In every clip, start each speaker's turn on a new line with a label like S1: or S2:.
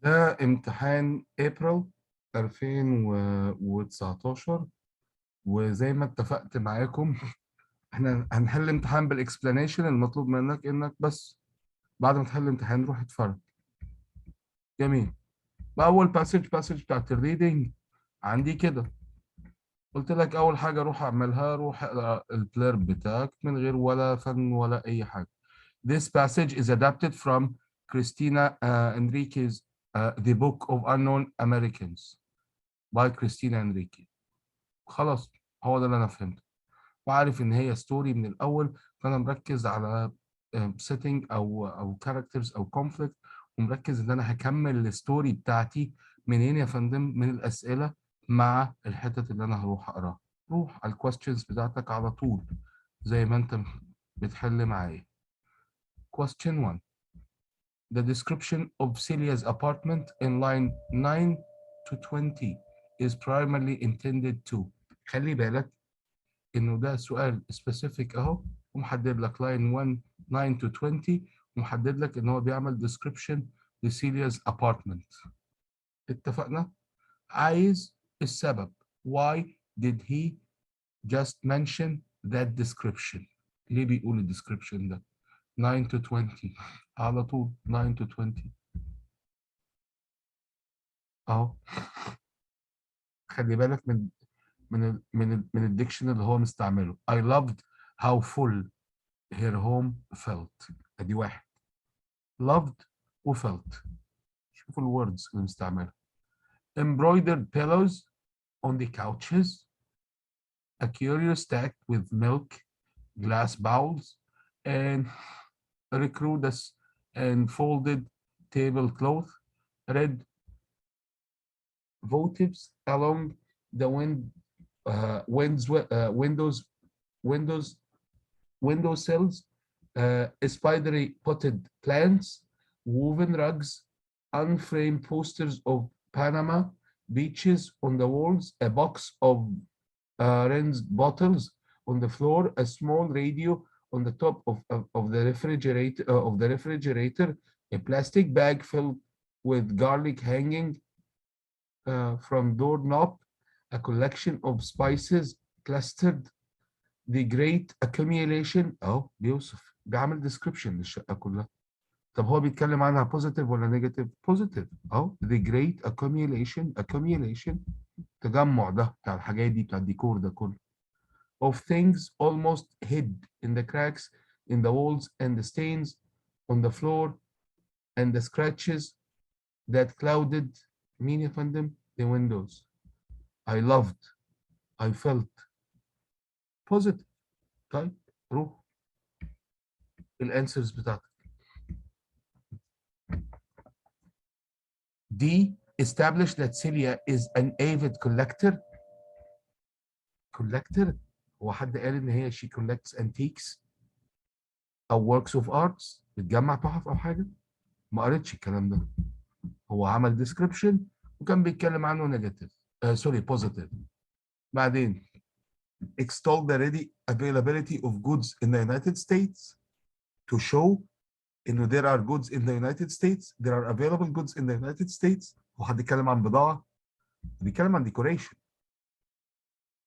S1: ده امتحان ابريل 2019. وزي ما اتفقت معاكم احنا هنحل امتحان بالاكسبلانيشن. المطلوب منك انك بس بعد ما تحل الامتحان روح اتفرج. جميل. باول باسج بتاعت الريدنج عندي كده. قلت لك اول حاجه روح اعملها، روح اقرا البليرب بتاعك من غير ولا فن ولا اي حاجه. This passage is adapted from Christina Enrique's The Book of Unknown Americans by Christina Enrique. خلاص، هو ده اللي انا فهمته، وعارف ان هي ستوري من الاول، فانا مركز على سيتنج او كاركترز او كونفليكت، ومركز ان انا هكمل الستوري بتاعتي منين يا فندم؟ من الاسئله مع الحتت اللي انا هروح اقراها. روح على الكويستشنز بتاعتك على طول زي ما انت بتحل معايا. Question 1. The description of Celia's apartment in line 9 to 20 is primarily intended to. خلي بالك انه ده سؤال specific اهو، ومحدد لك line 1 9 to 20، ومحدد لك ان هو بيعمل description لسيليا's apartment. اتفقنا؟ عايز السبب. Why did he just mention that description؟ ليه بيقول الديسكريبشن ده 9 to 20 على طول؟ 9 to 20 اهو. خلي بالك من الديكشن اللي هو مستعمله. I loved how full her home felt. ادي واحد. loved و felt. شوفوا الوردز اللي مستعملها. embroidered pillows on the couches, a curio stacked with milk, glass bowls, and recrudas and folded tablecloth, red votives along the windows windowsills, spidery potted plants, woven rugs, unframed posters of Panama beaches on the walls, a box of rinsed bottles on the floor, a small radio on the top of the refrigerator, a plastic bag filled with garlic hanging from doorknob, a collection of spices clustered, the great accumulation. اهو بيوصف، بيعمل description للشقه كلها. طب هو بيتكلم عنها بوزيتيف ولا نيجاتيف؟ بوزيتيف اهو. the great accumulation تجمع ده بتاع الحاجات دي، بتاع الديكور ده كله. of things almost hid in the cracks in the walls and the stains on the floor and the scratches that clouded مين يا فندم؟ the windows. I loved, I felt positive. طيب روح الانسرز بتاعتك. D. Establish that Celia is an avid collector. collector هو حد قال ان هي she collects antiques او works of arts، بتجمع تحف او حاجه؟ ما قريتش الكلام ده. هو عمل description وكان بيتكلم عنه نيجاتيف، سوري بوزيتيف. بعدين extol the ready availability of goods in the United States to show انه there are goods in the United States, there are available goods in the United States. هو حد بيتكلم عن بضاعه؟ بيتكلم عن decoration.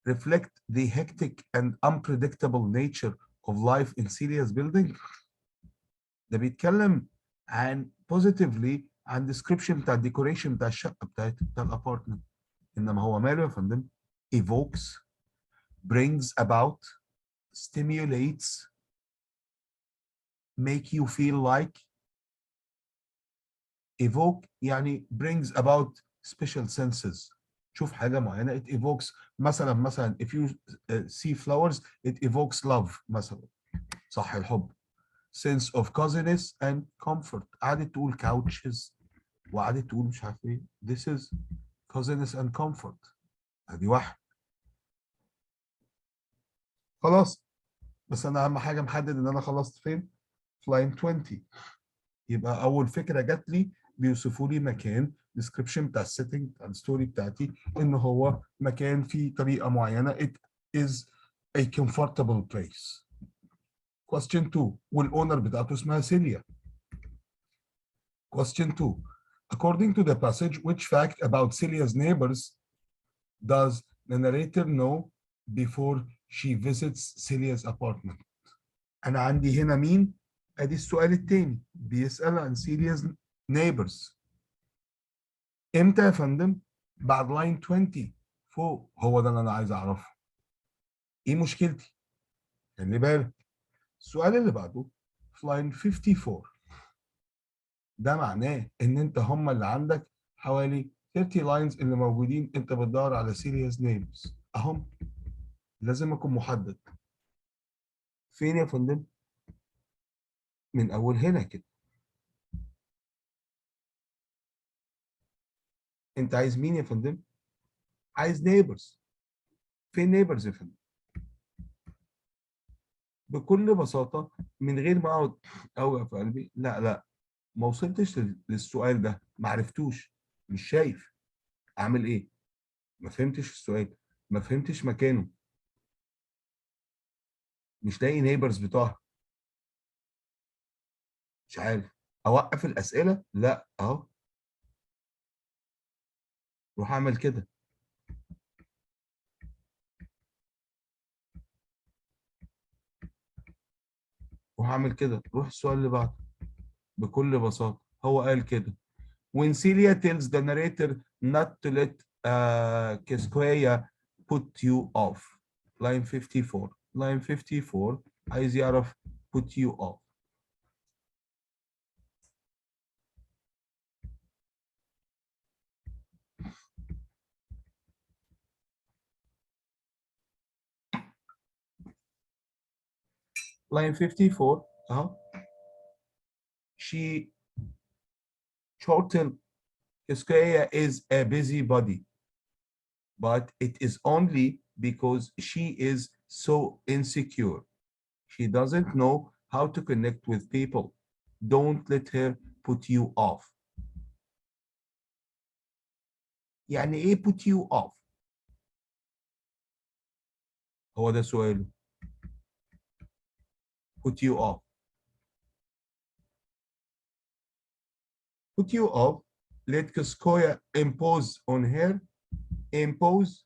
S1: reflect the hectic and unpredictable nature of life in Celia's building. ده بيتكلم عن positively عن description بتاع الديكوريشن بتاع الشقه بتاع الابارتمنت. انما هو ماله يا فندم؟ evokes, brings about, stimulates, make you feel like. evoke يعني brings about special senses. شوف حاجه معينه it evokes. مثلا if you see flowers it evokes love مثلا، صح؟ الحب. sense of coziness and comfort. قعدت تقول couches وقعدت تقول مش عارف ايه. this is coziness and comfort. ادي واحد. خلاص، بس انا اهم حاجه محدد ان انا خلصت فين؟ في لاين 20. يبقى اول فكره جات لي بيوصفوا لي مكان، description بتاع السيتنج بتاع الستوري بتاعتي، ان هو مكان فيه طريقه معينه. it is a comfortable place. question 2. والاونر بتاعته اسمها سيليا. question 2. According to the passage, which fact about Celia's neighbors does the narrator know before she visits Celia's apartment? أنا عندي هنا مين؟ أدي السؤال التاني بيسأل عن Celia's neighbors. إمتى يا فندم؟ بعد لاين 20 فوق. هو ده اللي أنا عايز أعرفه. إيه مشكلتي؟ خلي بالك. السؤال اللي بعده في لاين 54. ده معناه إن أنت هم اللي عندك حوالي 30 لاينز اللي موجودين أنت بتدور على Celia's neighbors. أهم. لازم أكون محدد. فين يا فندم؟ من أول هنا كده. أنت عايز مين يا فندم؟ عايز neighbors. فين neighbors يا فندم؟ بكل بساطة من غير ما أقعد أوجع في قلبي، لا لا، ما وصلتش للسؤال ده، ما عرفتوش، مش شايف. أعمل إيه؟ ما فهمتش السؤال، ما فهمتش مكانه، مش لاقي neighbors بتوعها، مش عارف. أوقف الأسئلة؟ لا أهو. روح أعمل كده. روح أعمل كده. روح السؤال اللي بعده. بكل بساطة هو قال كده. When Celia tells the narrator not to let Kesquia put you off. Line 54. Line 54 عايز يعرف put you off. Line 54 اهو. She told Kesquia is a busybody, but it is only because she is so insecure. She doesn't know how to connect with people. Don't let her put you off. يعني ايه put you off؟ هو ده سؤاله. put you off. Put you off. Let Koskoya impose on her. Impose.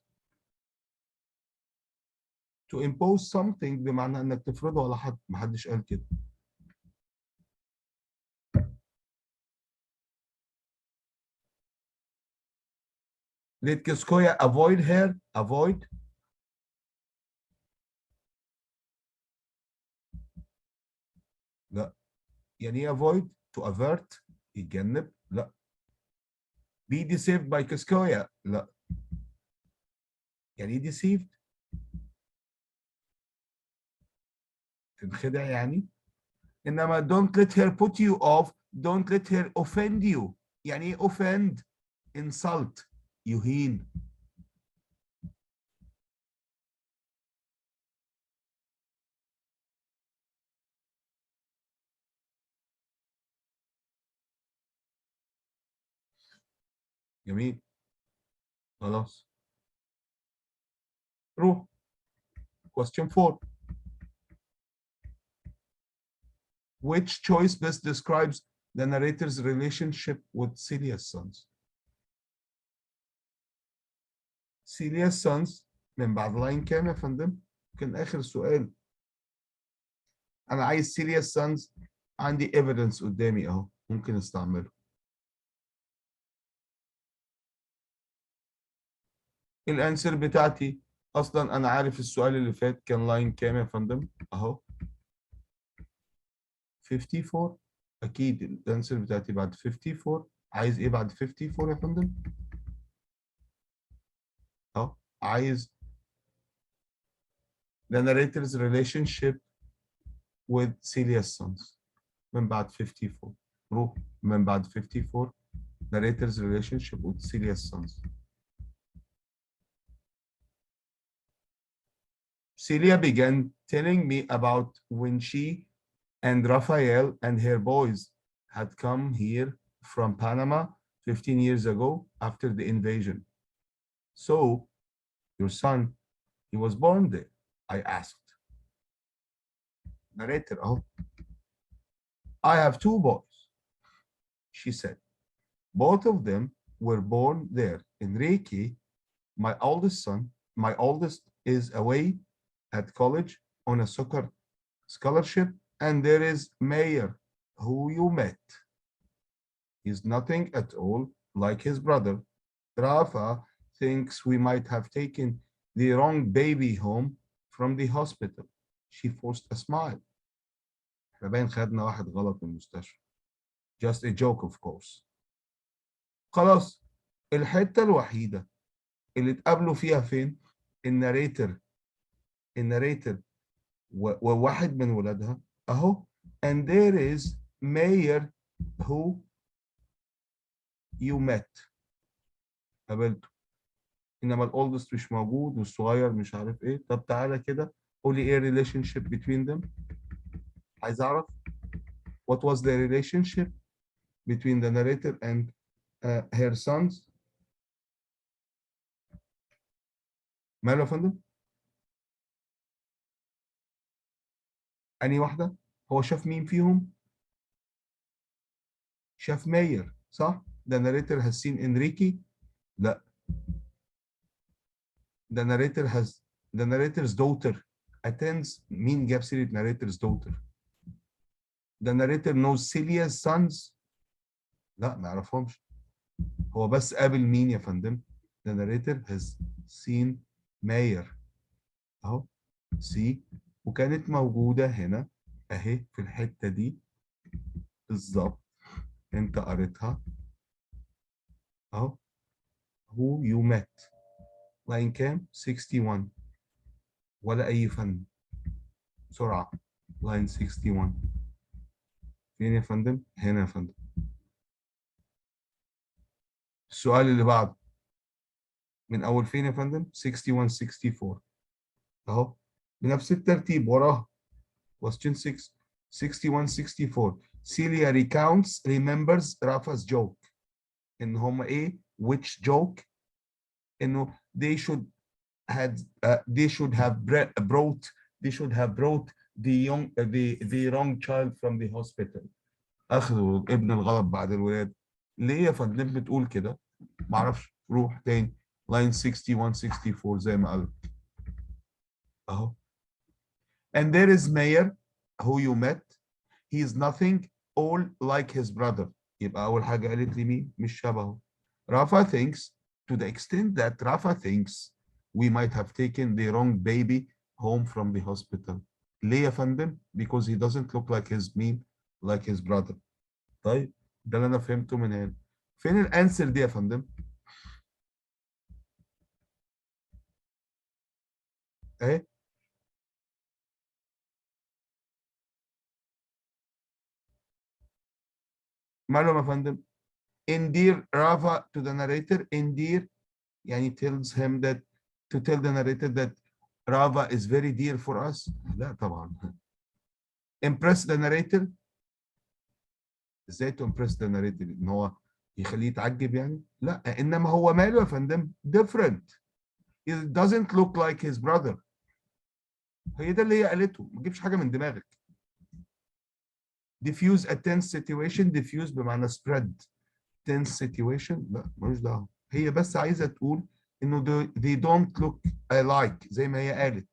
S1: To impose something بمعنى انك تفرضه على حد. ما حدش قال كده. Let Koskoya avoid her. Avoid. لا. يعني ايه avoid؟ To avert. يتجنب. لا. Be deceived by Koskoya. لا. يعني ايه deceived؟ تنخدع يعني. انما don't let her put you off. Don't let her offend you. يعني ايه offend؟ insult. يهين. جميل. خلاص. روح. Question 4. Which choice best describes the narrator's relationship with Celia's sons? Celia's sons من بعد لاين كام يا فندم؟ كان آخر سؤال. أنا عايز Celia's sons. عندي evidence قدامي أهو ممكن استعمله. الانسر بتاعتي أصلا أنا عارف السؤال اللي فات كان لاين كام يا فندم؟ أهو 54. أكيد الانسر بتاعتي بعد 54. عايز إيه بعد 54 يا فندم؟ أهو عايز the narrator's relationship with Celia's sons من بعد 54. روح من بعد 54 narrator's relationship with Celia's sons. Celia began telling me about when she and Rafael and her boys had come here from Panama 15 years ago after the invasion. So, your son, he was born there, I asked. Narrator, oh, I have two boys, she said. Both of them were born there. Enrique, my oldest son, my oldest is away at college on a soccer scholarship, and there is Mayer, who you met. He's nothing at all like his brother. Rafa thinks we might have taken the wrong baby home from the hospital. She forced a smile. احنا باين خدنا واحد غلط من المستشفى. Just a joke of course. خلاص، الحتة الوحيدة اللي اتقابلوا فيها فين؟ الناريتر وواحد من ولادها اهو. And there is Mayor who you met. قابلته. انما الاولدست مش موجود والصغير مش عارف ايه. طب تعالى كده قولي ايه relationship between them. عايز اعرف what was the relationship between the narrator and her sons. ماله يا فندم؟ انهي واحده؟ هو شاف مين فيهم؟ شاف ماير صح؟ The narrator has seen Enrique. لا. The narrator's daughter attends. مين جاب سيرة narrator's daughter؟ The narrator knows Celia's sons. لا ما يعرفهمش. هو بس قابل مين يا فندم؟ The narrator has seen ماير اهو. سي وكانت موجودة هنا اهي في الحتة دي بالظبط. انت قريتها اهو. who you met. لاين كام؟ 61. ولا اي فن. بسرعة. لاين 61. فين يا فندم؟ هنا يا فندم. السؤال اللي بعده من اول فين يا فندم؟ 61 64 اهو بنفس الترتيب وراها. question 6 61 64. Celia remembers Rafa's joke. ان هم ايه؟ which joke؟ انه they should have brought the wrong child from the hospital. اخذوا ابن الغلط بعد الولاده. ليه يا فندم بتقول كده؟ معرفش. روح تاني لاين 61 64 زي ما قلت اهو. and there is Mayor who you met. he is nothing all like his brother. يبقى اول حاجه قالت لي مين؟ مش شبهه. Rafa thinks, to the extent that Rafa thinks we might have taken the wrong baby home from the hospital. ليه يا فندم؟ because he doesn't look like his brother. طيب ده اللي انا فهمته من هنا. فين الانسر دي يا فندم؟ اهي. مالهم يا فندم؟ endear Rafa to the narrator. endear يعني tells him that, to tell the narrator that Rafa is very dear for us. لا طبعا. impress the narrator. ازاي to impress the narrator؟ ان هو يخليه يتعجب يعني؟ لا انما هو ماله يا فندم؟ different. He doesn't look like his brother. هي ده اللي هي قالته. ما تجيبش حاجه من دماغك. diffuse a tense situation. diffuse بمعنى spread. tense situation لا ملوش دعوه. هي بس عايزه تقول انه they don't look alike زي ما هي قالت.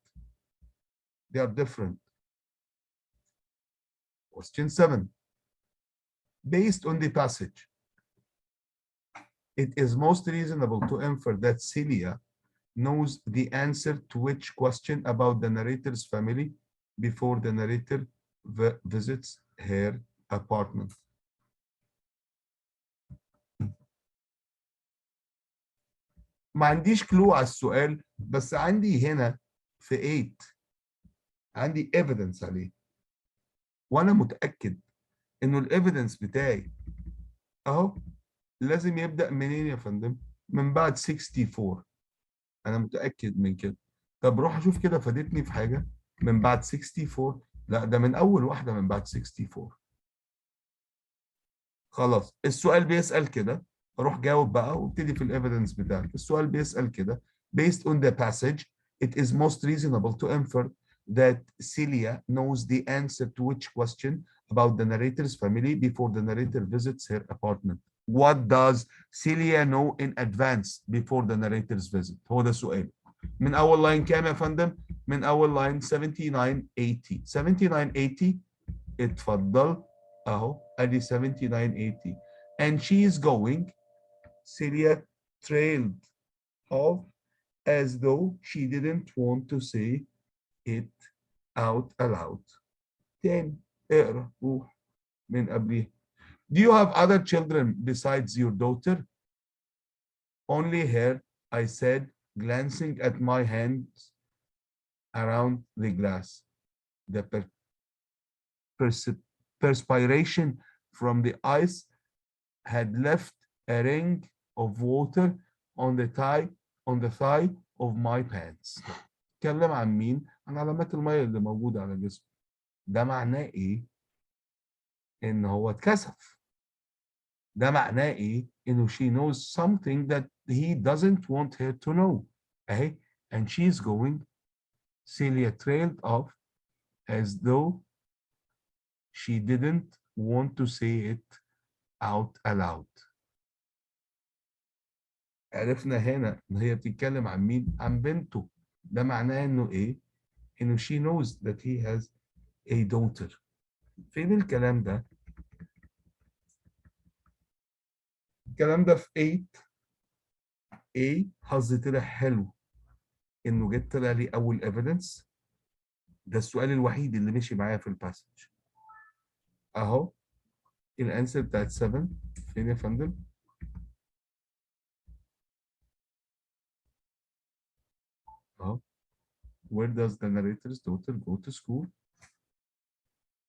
S1: they are different. question 7. based on the passage, it is most reasonable to infer that Celia knows the answer to which question about the narrator's family before the narrator visits her apartment. ما عنديش كلو على السؤال بس عندي هنا في 8 عندي evidence عليه وانا متأكد انه الايفيدنس بتاعي اهو لازم يبدأ منين يا فندم؟ من بعد 64. انا متأكد من كده. طب روح اشوف كده فادتني في حاجة من بعد 64. لا ده من اول واحدة من بعد 64. خلاص السؤال بيسأل كده. روح جاوب بقى وابتدي في الايفيدنس بتاعك. السؤال بيسأل كده based on the passage it is most reasonable to infer that Celia knows the answer to which question about the narrator's family before the narrator visits her apartment. What does Celia know in advance before the narrator's visit؟ هو ده السؤال. من أول لاين كام يا فندم؟ من أول لاين 7980. 7980 اتفضل أهو أدي 7980. And she is going. Celia trailed off as though she didn't want to say it out aloud. تاني اقرا روح من قبليها. Do you have other children besides your daughter? Only her, I said, glancing at my hands around the glass. The perspiration from the ice had left a ring of water on the thigh of my pants. اتكلم عن مين؟ عن علامات المية اللي موجودة على جسمه. ده معناه ايه؟ ان هو اتكسف. ده معناه ايه؟ انه she knows something that he doesn't want her to know. اهي. And she's going. Celia trailed off as though she didn't want to say it out aloud. عرفنا هنا ان هي بتتكلم عن مين؟ عن بنته. ده معناه انه ايه؟ انه she knows that he has a daughter. فين الكلام ده؟ الكلام ده في 8A. حظي طلع حلو انه جت طلع لي اول evidence. ده السؤال الوحيد اللي مشي معايا في الباسج. اهو الانسر بتاعت 7 فين يا فندم؟ اهو. Where does the narrator's daughter go to school?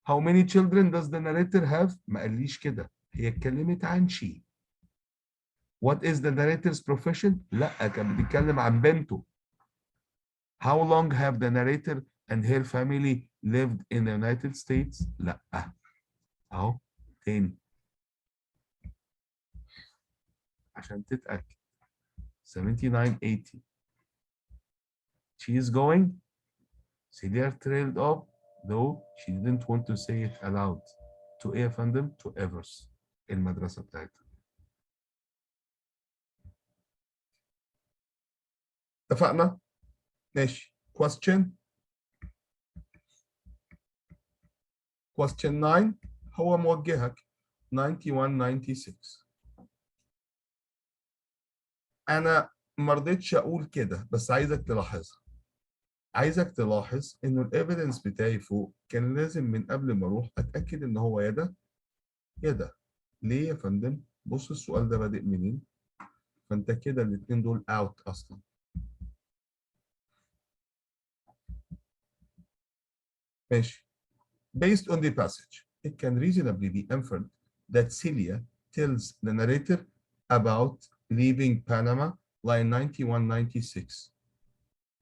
S1: How many children does the narrator have؟ ما قاليش كده. هي اتكلمت عن she. What is the narrator's profession؟ لا كانت بتتكلم عن بنته. How long have the narrator and her family lived in the United States؟ لا. اهو تاني عشان تتأكد. 7980. She is going. Celia trailed off, though she didn't want to say it aloud. To ايه يا فندم؟ To Evers. المدرسة بتاعتها. اتفقنا؟ ماشي. Question 9 هو موجهك 91 96. أنا ما رضيتش أقول كده بس عايزك تلاحظها. عايزك تلاحظ إنه الإيفيدنس بتاعي فوق كان لازم من قبل ما أروح أتأكد إن هو يا ده يا ده. ليه يا فندم؟ بص السؤال ده بادئ منين؟ فأنت كده الاتنين دول أوت أصلا. ماشي. Based on the passage, it can reasonably be inferred that Celia tells the narrator about leaving Panama, line 91 96.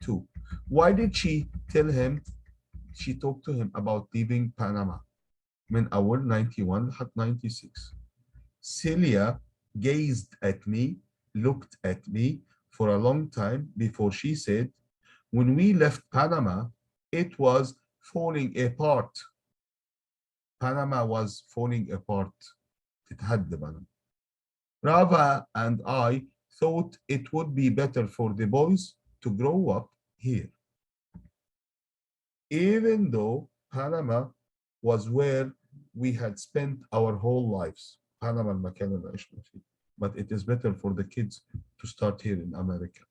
S1: 2. Why did she tell him, she talked to him about leaving Panama? من أول 91 لحد 96. Celia gazed at me, looked at me for a long time before she said, when we left Panama, it was falling apart. Panama was falling apart. تتهدم. Rava and I thought it would be better for the boys to grow up here. Even though Panama was where we had spent our whole lives. Panama المكان اللي عشنا فيه. But it is better for the kids to start here in America.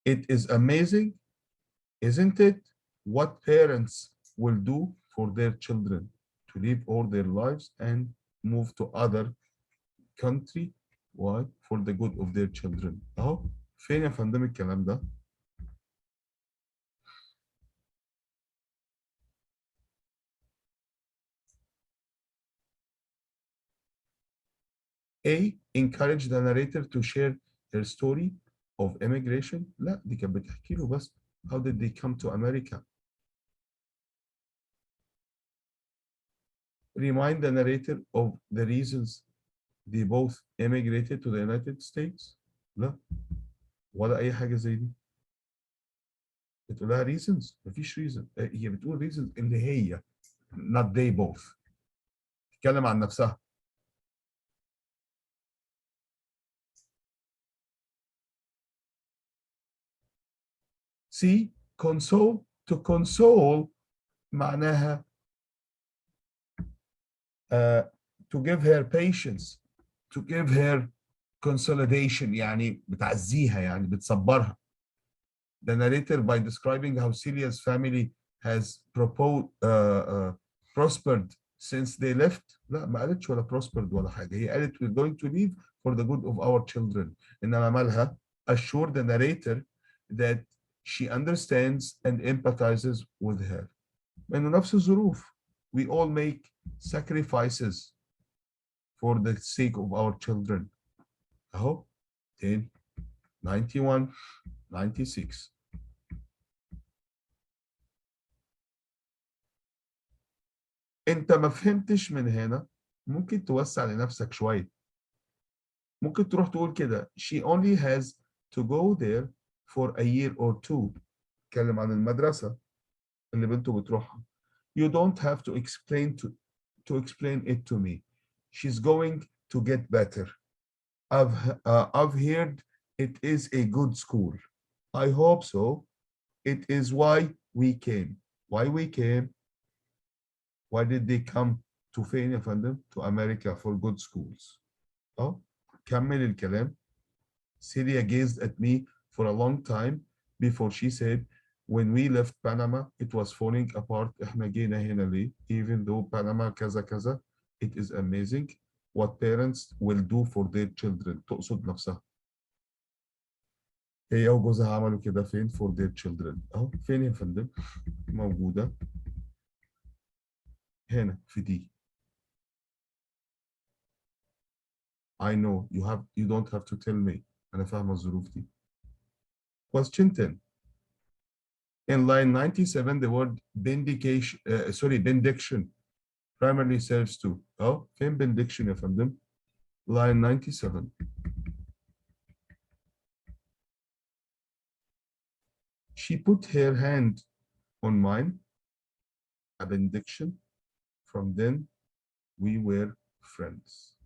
S1: It is amazing, isn't it, what parents will do for their children to live all their lives and move to other country. Why? For the good of their children. اهو فين يا فندم الكلام ده؟ A. Encourage the narrator to share their story of immigration. لا دي كانت بتحكي له بس how did they come to America. Remind the narrator of the reasons they both immigrated to the United States. لا ولا أي حاجة زي دي. بتقول لها reasons مفيش reason. هي بتقول reasons اللي هي not they both. تتكلم عن نفسها. See, console, to console معناها to give her patience, to give her consolidation، يعني بتعزيها، يعني بتصبرها. The narrator, by describing how Celia's family has prospered since they left. لا ما قالتش ولا prospered ولا حاجة، هي قالت we're going to leave for the good of our children. إنما مالها assure the narrator that she understands and empathizes with her. إنه نفس الظروف. We all make sacrifices for the sake of our children. أهو 10, 91, 96. انت ما فهمتش من هنا، ممكن توسع لنفسك شويه. ممكن تروح تقول كده she only has to go there for a year or two. اتكلم عن المدرسه اللي بنته بتروحها. You don't have to explain it to me. She's going to get better. I've heard it is a good school. I hope so. It is why we came. Why we came? Why did they come to فين يا فندم؟ To America for good schools. كمل الكلام. Celia gazed at me for a long time before she said, when we left Panama, it was falling apart. احنا جينا هنا ليه؟ Even though Panama كذا كذا, it is amazing what parents will do for their children. تقصد نفسها. هي وجوزها عملوا كده فين؟ For their children. فين يا فندم؟ موجودة هنا في دي. I know you don't have to tell me. أنا فاهمة الظروف دي. Question 10. In line 97, the word benediction primarily serves to. فين benediction يا فندم؟ Line 97. She put her hand on mine. A benediction. From then, we were friends.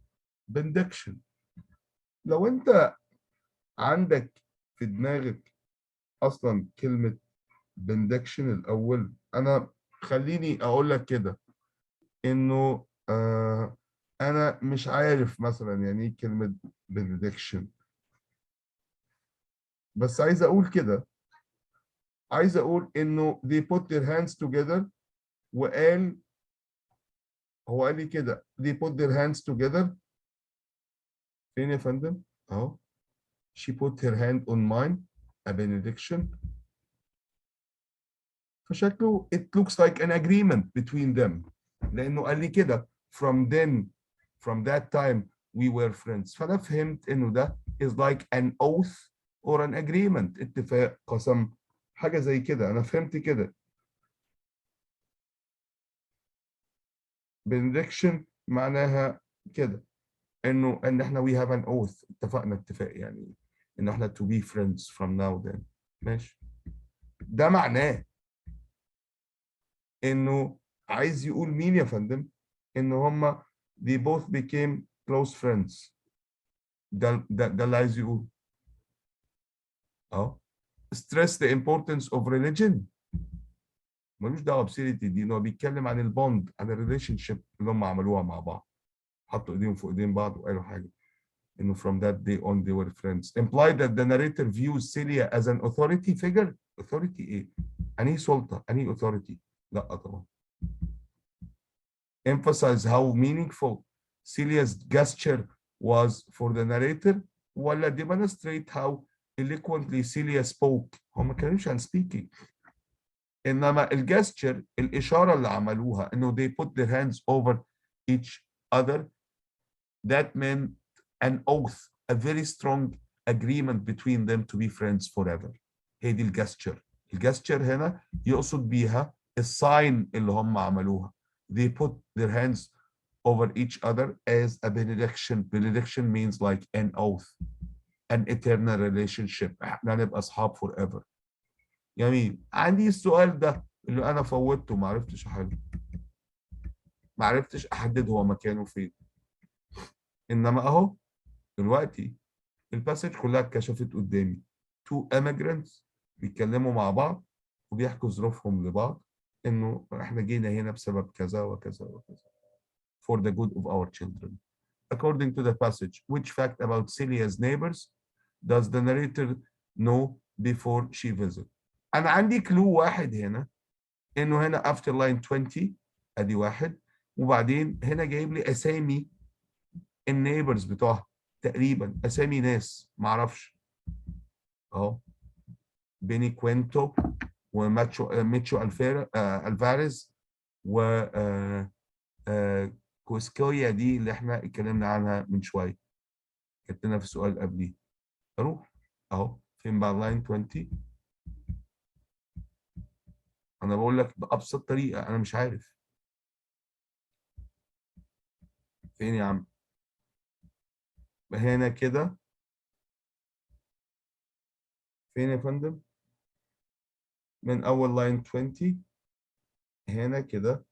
S1: Benediction. لو أنت عندك في دماغك أصلا كلمة benediction الأول، أنا خليني أقول لك كده إنه أنا مش عارف مثلا يعني إيه كلمة benediction، بس عايز أقول كده، عايز أقول إنه they put their hands together، وقال هو قال لي كده they put their hands together. فين يا فندم؟ أهو she put her hand on mine, a benediction. فشكله it looks like an agreement between them، لأنه قال لي كده from that time we were friends. فأنا فهمت إنه ده is like an oath or an agreement، اتفاق، قسم، حاجة زي كده. أنا فهمت كده. benediction معناها كده إن إحنا we have an oath، اتفقنا اتفاق يعني إن إحنا to be friends from now then. ماشي. ده معناه إنه عايز يقول مين يا فندم؟ إن هما they both became close friends. ده اللي عايز يقول. stress the importance of religion. ملوش دعوه بسيره الدين، هو بيتكلم عن البوند، عن الريليشن شيب اللي هم عملوها مع بعض. حطوا ايديهم فوق ايدين بعض وقالوا حاجه انه from that day on they were friends. Imply that the narrator views Celia as an authority figure. authority ايه؟ انهي سلطه؟ انهي authority؟ لا طبعا. Emphasize how meaningful Celia's gesture was for the narrator، ولا demonstrate how eloquently Celia spoke. هم ما كانوش عن speaking، انما الجستشر، الاشاره اللي عملوها انه they put their hands over each other، that meant an oath, a very strong agreement between them to be friends forever. هي دي الجستشر. الجستشر هنا يقصد بيها الساين اللي هم عملوها. they put their hands over each other as a benediction. Benediction means like an oath, an eternal relationship. احنا نبقى اصحاب forever. جميل. عندي السؤال ده اللي انا فوتته ما عرفتش احله. ما عرفتش احدد هو مكانه فين. انما اهو دلوقتي الباسج كلها اتكشفت قدامي. تو immigrants بيتكلموا مع بعض وبيحكوا ظروفهم لبعض، انه احنا جينا هنا بسبب كذا وكذا وكذا. For the good of our children. According to the passage, which fact about Celia's neighbors does the narrator know before she visits? انا عندي كلو واحد هنا، انه هنا after line 20 ادي واحد، وبعدين هنا جايب لي اسامي النيبرز بتوعها، تقريبا اسامي ناس معرفش اهو، بيني كوينتو وماتشو ميتشو الفاريز و كوسكويا دي اللي احنا اتكلمنا عنها من شويه، كانت لنا في السؤال قبليه. اروح اهو فين بقى لاين 20؟ انا بقول لك بابسط طريقه، انا مش عارف فين يا عم. هنا كده فين يا فندم؟ من اول لاين 20 هنا كده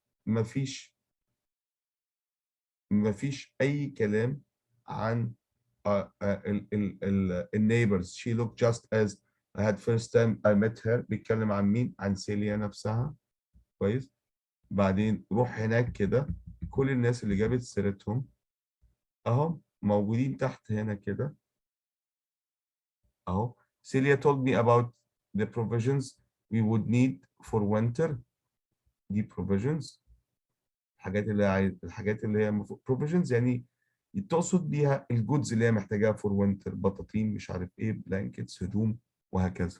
S1: مفيش اي كلام عن النيبرز. she looked just as I had first time I met her. بيتكلم عن مين؟ عن سيليا نفسها. كويس. بعدين روح هناك كده، كل الناس اللي جابت سيرتهم اهو موجودين تحت هنا كده اهو. Celia told me about the provisions we would need for winter. دي provisions، الحاجات اللي هي provisions يعني تقصد بيها الجودز اللي هي محتاجاها for winter، بطاطين مش عارف ايه blankets هدوم وهكذا.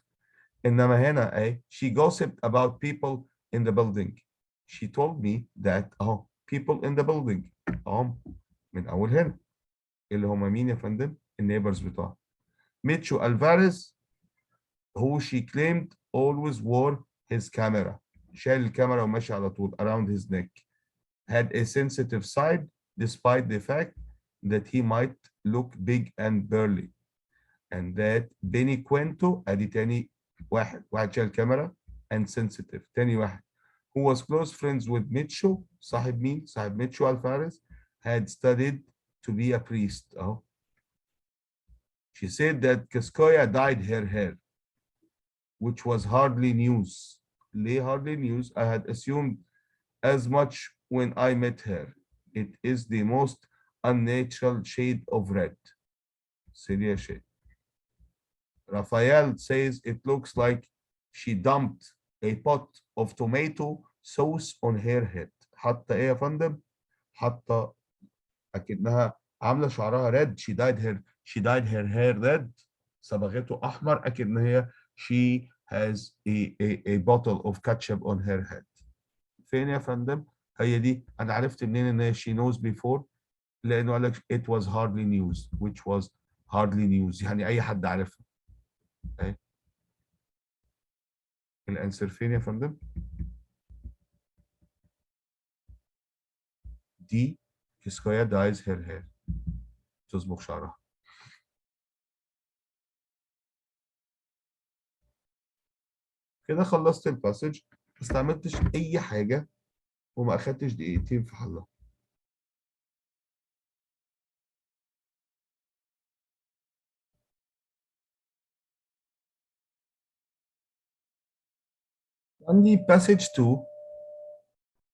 S1: انما هنا اهي she gossiped about people in the building. she told me that اهو people in the building اهو من اول هنا اللي هم مين يا فندم؟ النيبرز بتوعها. ميتشو الفاريز who she claimed always wore his camera، شايل الكاميرا وماشي على طول around his neck. had a sensitive side despite the fact that he might look big and burly. And that Benny Quinto ادي تاني واحد شايل الكاميرا and sensitive. تاني واحد who was close friends with Micho، صاحب مين؟ صاحب ميتشو الفارس، had studied to be a priest اهو. She said that Kaskoya dyed her hair, which was hardly news. ليه hardly news? I had assumed as much when I met her. It is the most unnatural shade of red. Celia shade. Raphael says it looks like she dumped a pot of tomato sauce on her head. حتى ايه يا فندم؟ حتى اكنها عامله شعرها red. She dyed her hair red. صبغته احمر اكن هي she has a bottle of ketchup on her head. فين يا فندم؟ هي دي. انا عرفت منين ان هي she knows before؟ لانه قال لك it was hardly news which was hardly news، يعني اي حد عارفها. اهي الانسر فين يا فندم؟ دي كسكايا dyes her hair، تصبغ شعرها. كده خلصت الباسج، ما استعملتش اي حاجه وما اخدتش دقيقتين في حلها. عندي باسج 2.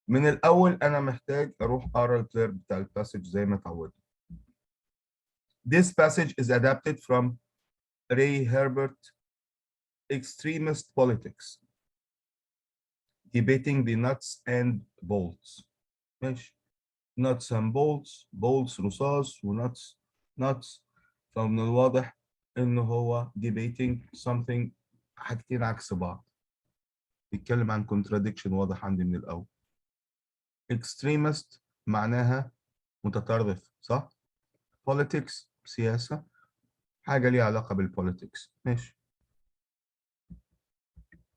S1: من الاول انا محتاج اروح اقرا الكلير بتاع الباسج زي ما اتعودت. This passage is adapted from Ray Herbert Extremist Politics Debating the Nuts and Bolts. ماشي. nuts and bolts رصاص ونتس nuts. فمن الواضح ان هو debating something، حاجتين عكس بعض. بيتكلم عن contradiction واضح عندي من الاول. extremist معناها متطرف صح؟ politics سياسة، حاجة ليها علاقة بالpolitics. ماشي.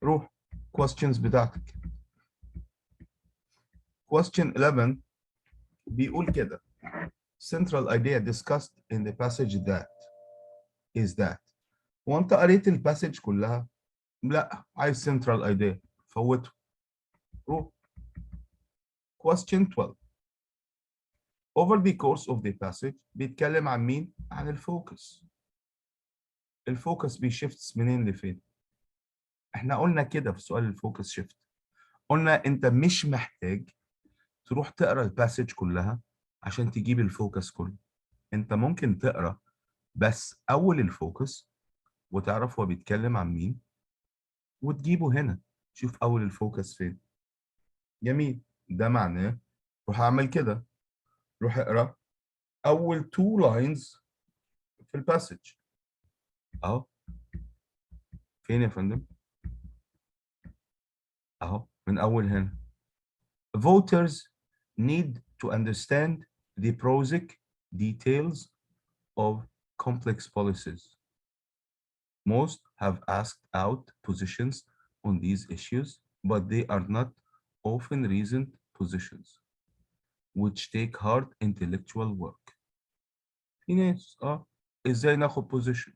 S1: روح questions بتاعتك. question 11 بيقول كده central idea discussed in the passage that is that. وانت قريت الباسج كلها؟ لا، عايز central idea فوته. روح question 12 over the course of the passage بيتكلم عن مين؟ عن الفوكس. الفوكس بيشيفتس منين لفين؟ احنا قلنا كده في سؤال الفوكس شيفت، قلنا انت مش محتاج تروح تقرا الباسج كلها عشان تجيب الفوكس كله. انت ممكن تقرا بس اول الفوكس وتعرف هو بيتكلم عن مين وتجيبه هنا، شوف اول الفوكس فين. جميل، ده معناه روح اعمل كده، روح اقرا اول تو لاينز في الباسج اهو. فين يا فندم؟ اهو من اول هنا. Voters need to understand the prosaic details of complex policies. Most have asked out positions on these issues, but they are not often reasoned positions, which take hard intellectual work. في ناس ازاي ناخد position.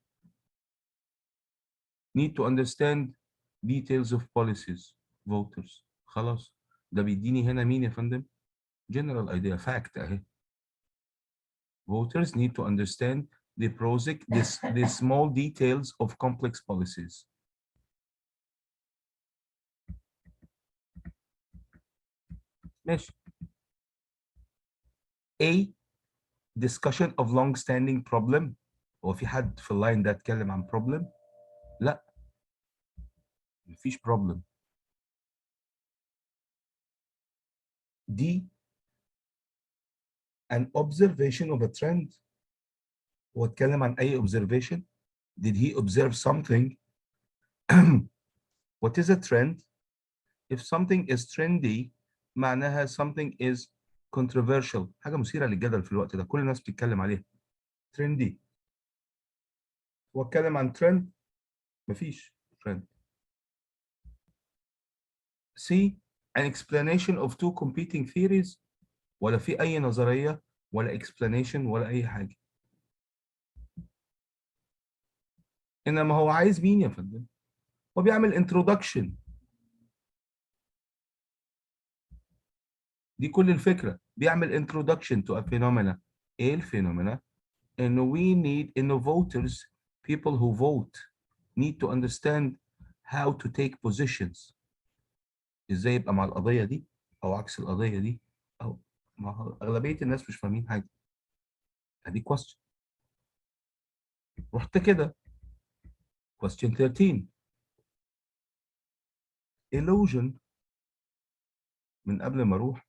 S1: Need to understand details of policies. Voters. خلاص، ده بيديني هنا مين يا فندم؟ General idea, fact اهي. Voters need to understand the prosaic, the small details of complex policies. ماشي. A discussion of long-standing problem. هو في حد في اللاين ده اتكلم عن problem؟ لا، مفيش problem. D an observation of a trend. هو اتكلم عن اي observation؟ Did he observe something? What is a trend? If something is trendy معناها something is controversial، حاجة مثيرة للجدل في الوقت ده، كل الناس بتتكلم عليها. trendy. هو اتكلم عن trend؟ مفيش trend. C an explanation of two competing theories. ولا في أي نظرية ولا explanation ولا أي حاجة. إنما هو عايز مين يا فندم؟ هو بيعمل introduction. دي كل الفكرة، بيعمل introduction to a phenomena. إيه الفينومينا؟ إنه we need إنه voters, people who vote need to understand how to take positions. إزاي يبقى مع القضية دي أو عكس القضية دي، أو ما هو أغلبية الناس مش فاهمين حاجة. أدي question. رحت كده question 13. illusion من قبل ما أروح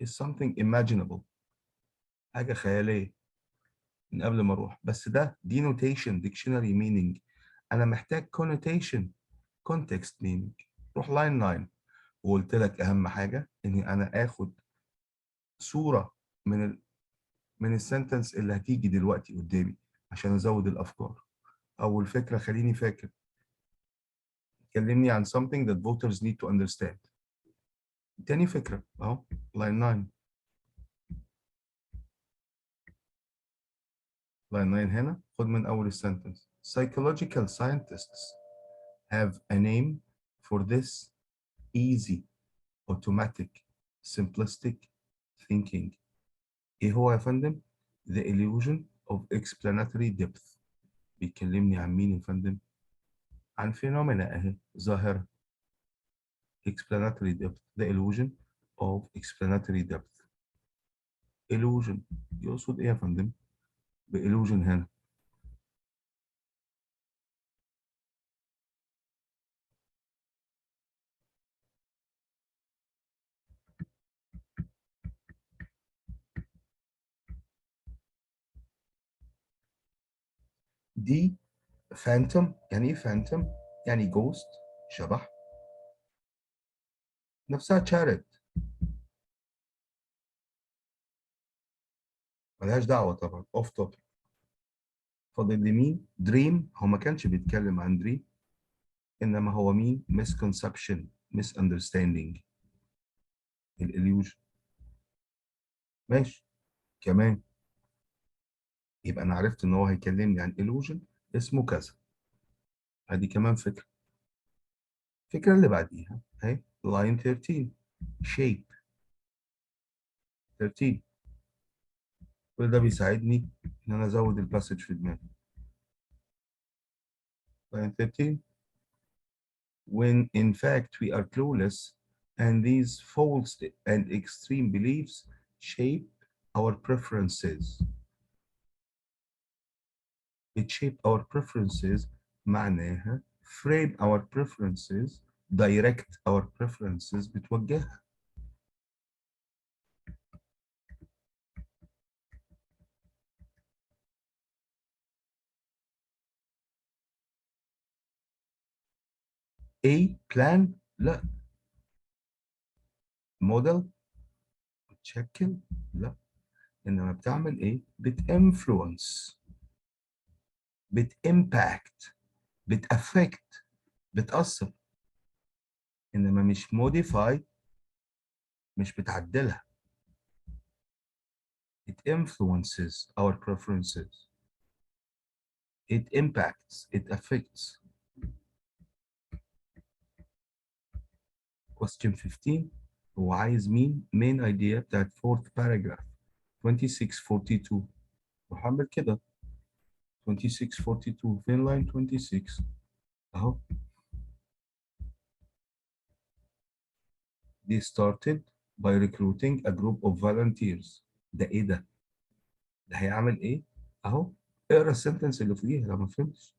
S1: is something imaginable. حاجة خيالية من قبل ما أروح، بس ده denotation dictionary meaning. أنا محتاج connotation context meaning. روح line 9 وقلت لك أهم حاجة إني أنا آخد صورة من السنتنس اللي هتيجي دلوقتي قدامي عشان أزود الأفكار. أول فكرة خليني فاكر، كلمني عن something that voters need to understand. تاني فكرة أهو line 9. line 9 هنا خد من أول السنتنس. Psychological scientists have a name for this easy, automatic, simplistic thinking. إيه هو يا فندم؟ The illusion of explanatory depth. بيكلمني عن مين يا فندم؟ عن phenomena أهي، ظاهرة. explanatory depth. The illusion of explanatory depth. illusion يقصد إيه يا فندم؟ بillusion هنا. دي phantom. يعني إيه phantom؟ يعني ghost، شبح. نفسها charity، ملهاش دعوة طبعا، off topic. فاضل لي مين؟ دريم. هو ما كانش بيتكلم عن دريم، انما هو مين؟ misconception misunderstanding الاليوجن. ماشي كمان، يبقى انا عرفت ان هو هيكلمني عن illusion اسمه كذا. ادي كمان فكره. الفكره اللي بعديها اهي line 13 shape. 13 كل ده بيساعدني ان انا ازود الباسج في دماغي. line 13. When in fact we are clueless, and these false and extreme beliefs shape our preferences. It shape our preferences معناها frame our preferences, direct our preferences بتوجهها. A plan لا. model بتشكل لا. انما بتعمل ايه؟ بتinfluence، بتimpact، بتaffect، بتأثر. انما مش modify، مش بتعدلها. It influences our preferences. It impacts, it affects. Question 15. هو عايز مين؟ main idea بتاعت fourth paragraph 2642. وهعمل كده 2642 فين line 26 اهو. They started by recruiting a group of volunteers. ده ايه ده؟ ده هيعمل ايه؟ اهو اقرا السنتنس اللي فوقيها لو ما فهمتش.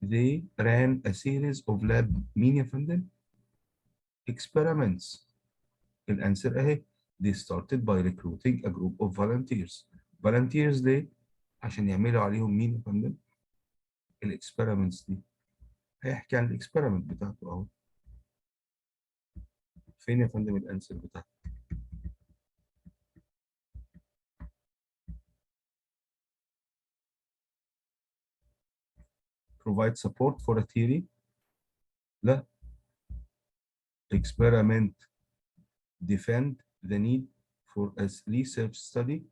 S1: They ran a series of lab مين يا فندم؟ experiments. الانسر اهي. They started by recruiting a group of volunteers. volunteers ليه؟ عشان يعملوا عليهم مين يا فندم؟ الاكسبيرمنتس دي. هيحكي عن الاكسبيرمنت بتاعته اهو. فين يا فندم الانسر بتاعته؟ provide support for a theory. لا. experiment. defend the need for a research study.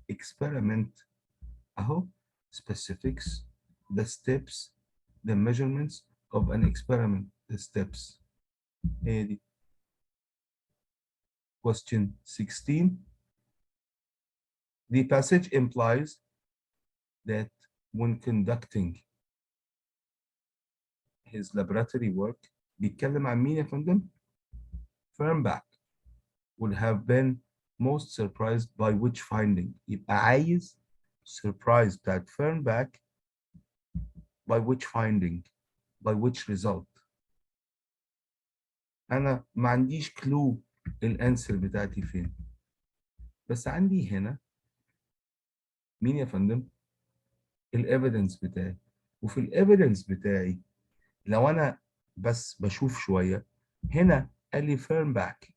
S1: experiment اهو. specifics, the steps, the measurements of an experiment, the steps. هي دي. Question 16. The passage implies that when conducting his laboratory work بيتكلم عن مين يا فندم؟ Fernbach would have been most surprised by which finding. يبقى عايز surprised بتاعت Fernbach by which finding, by which result. أنا ما عنديش كلو الانسر بتاعتي فين، بس عندي هنا مين يا فندم؟ الايفيدنس بتاعي. وفي الايفيدنس بتاعي لو انا بس بشوف شويه هنا قال لي فيرنباك،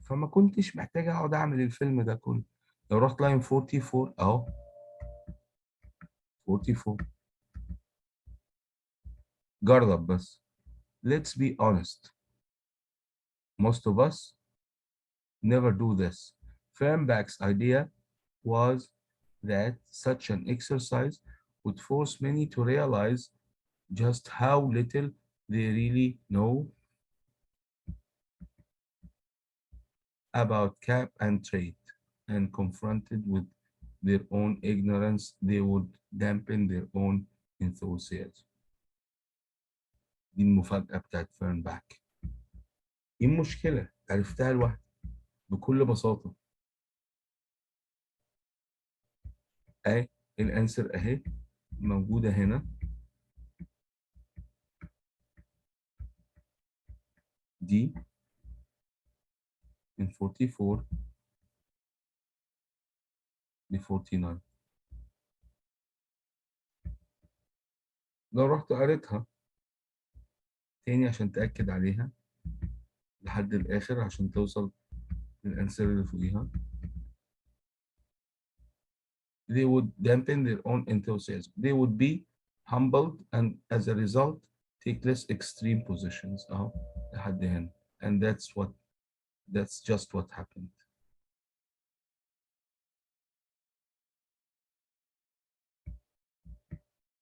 S1: فما كنتش محتاج اقعد اعمل الفيلم ده كله. لو رحت لاين 44 اهو 44 جرب بس. Let's be honest. Most of us never do this. Fernbach's idea was that such an exercise would force many to realize just how little they really know about cap and trade, and confronted with their own ignorance, they would dampen their own enthusiasm. دي المفاجأة بتاعت فيرنباك. ايه المشكلة؟ عرفتها لوحدي بكل بساطة. اهي الانسر اهي موجودة هنا. دي من 44 ل 49. لو رحت قريتها تاني عشان تأكد عليها لحد الآخر عشان توصل للأنسر اللي فوقيها. They would dampen their own enthusiasm. They would be humbled and as a result take less extreme positions. أهو لحد هنا. And that's just what happened.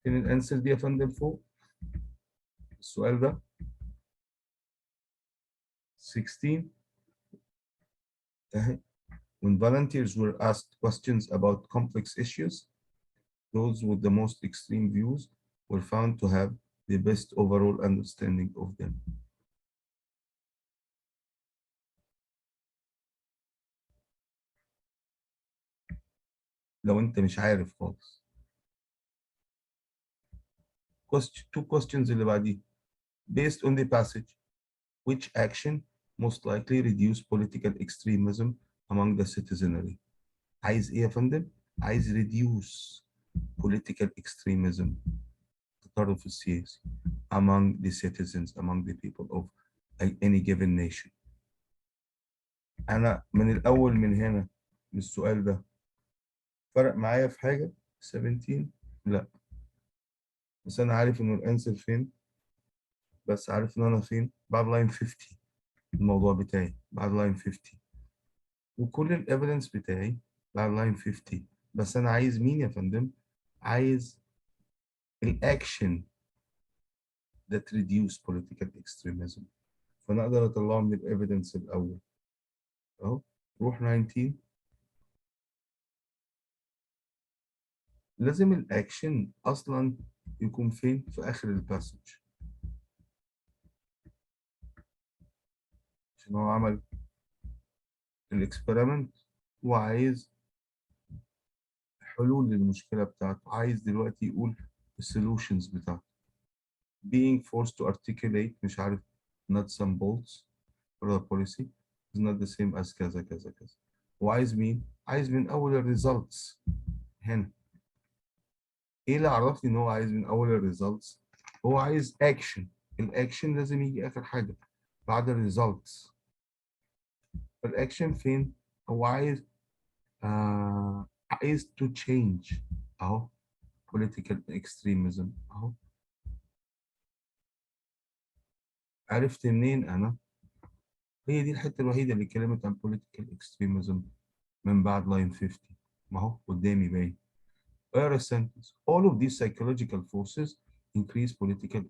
S1: فين الانسر دي يا فندم فوق؟ السؤال ده 16 اهي When volunteers were asked questions about complex issues, those with the most extreme views were found to have the best overall understanding of them. لو انت مش عارف خالص. Two questions اللي بعديه. Based on the passage, which action most likely reduce political extremism among the citizenry? عايز ايه يا فندم؟ عايز reduce political extremism، التطرف السياسي among the citizens, among the people of any given nation. انا من الاول من هنا للسؤال ده فرق معايا في حاجه 17؟ لا، بس انا عارف انه الانسر فين، بس عارف ان انا فين بعد لاين 50. الموضوع بتاعي بعد لاين 50 وكل الايفيدنس بتاعي بعد لاين 50. بس انا عايز مين يا فندم؟ عايز الاكشن that reduce political extremism. فانا اقدر اطلعه من الايفيدنس الاول اهو. روح 19. لازم الاكشن اصلا يكون فين؟ في اخر الباسج، عشان هو عمل الاكسبيرمنت وعايز حلول للمشكله بتاعته، عايز دلوقتي يقول السولوشنز بتاعته. being forced to articulate مش عارف nuts and bolts for the policy is not the same as كذا كذا كذا. وعايز مين؟ عايز من اول الريزلتس. هنا ايه اللي عرفني ان هو عايز من اول الريزلتس؟ هو عايز اكشن. الاكشن لازم يجي اخر حاجه بعد الريزلتس. الاكشن فين؟ هو عايز عايز to change اهو political extremism اهو. عرفت منين انا؟ هي دي الحته الوحيده اللي اتكلمت عن political extremism من بعد line 50. ما هو قدامي باين. Earth sentence. All of these psychological forces increase political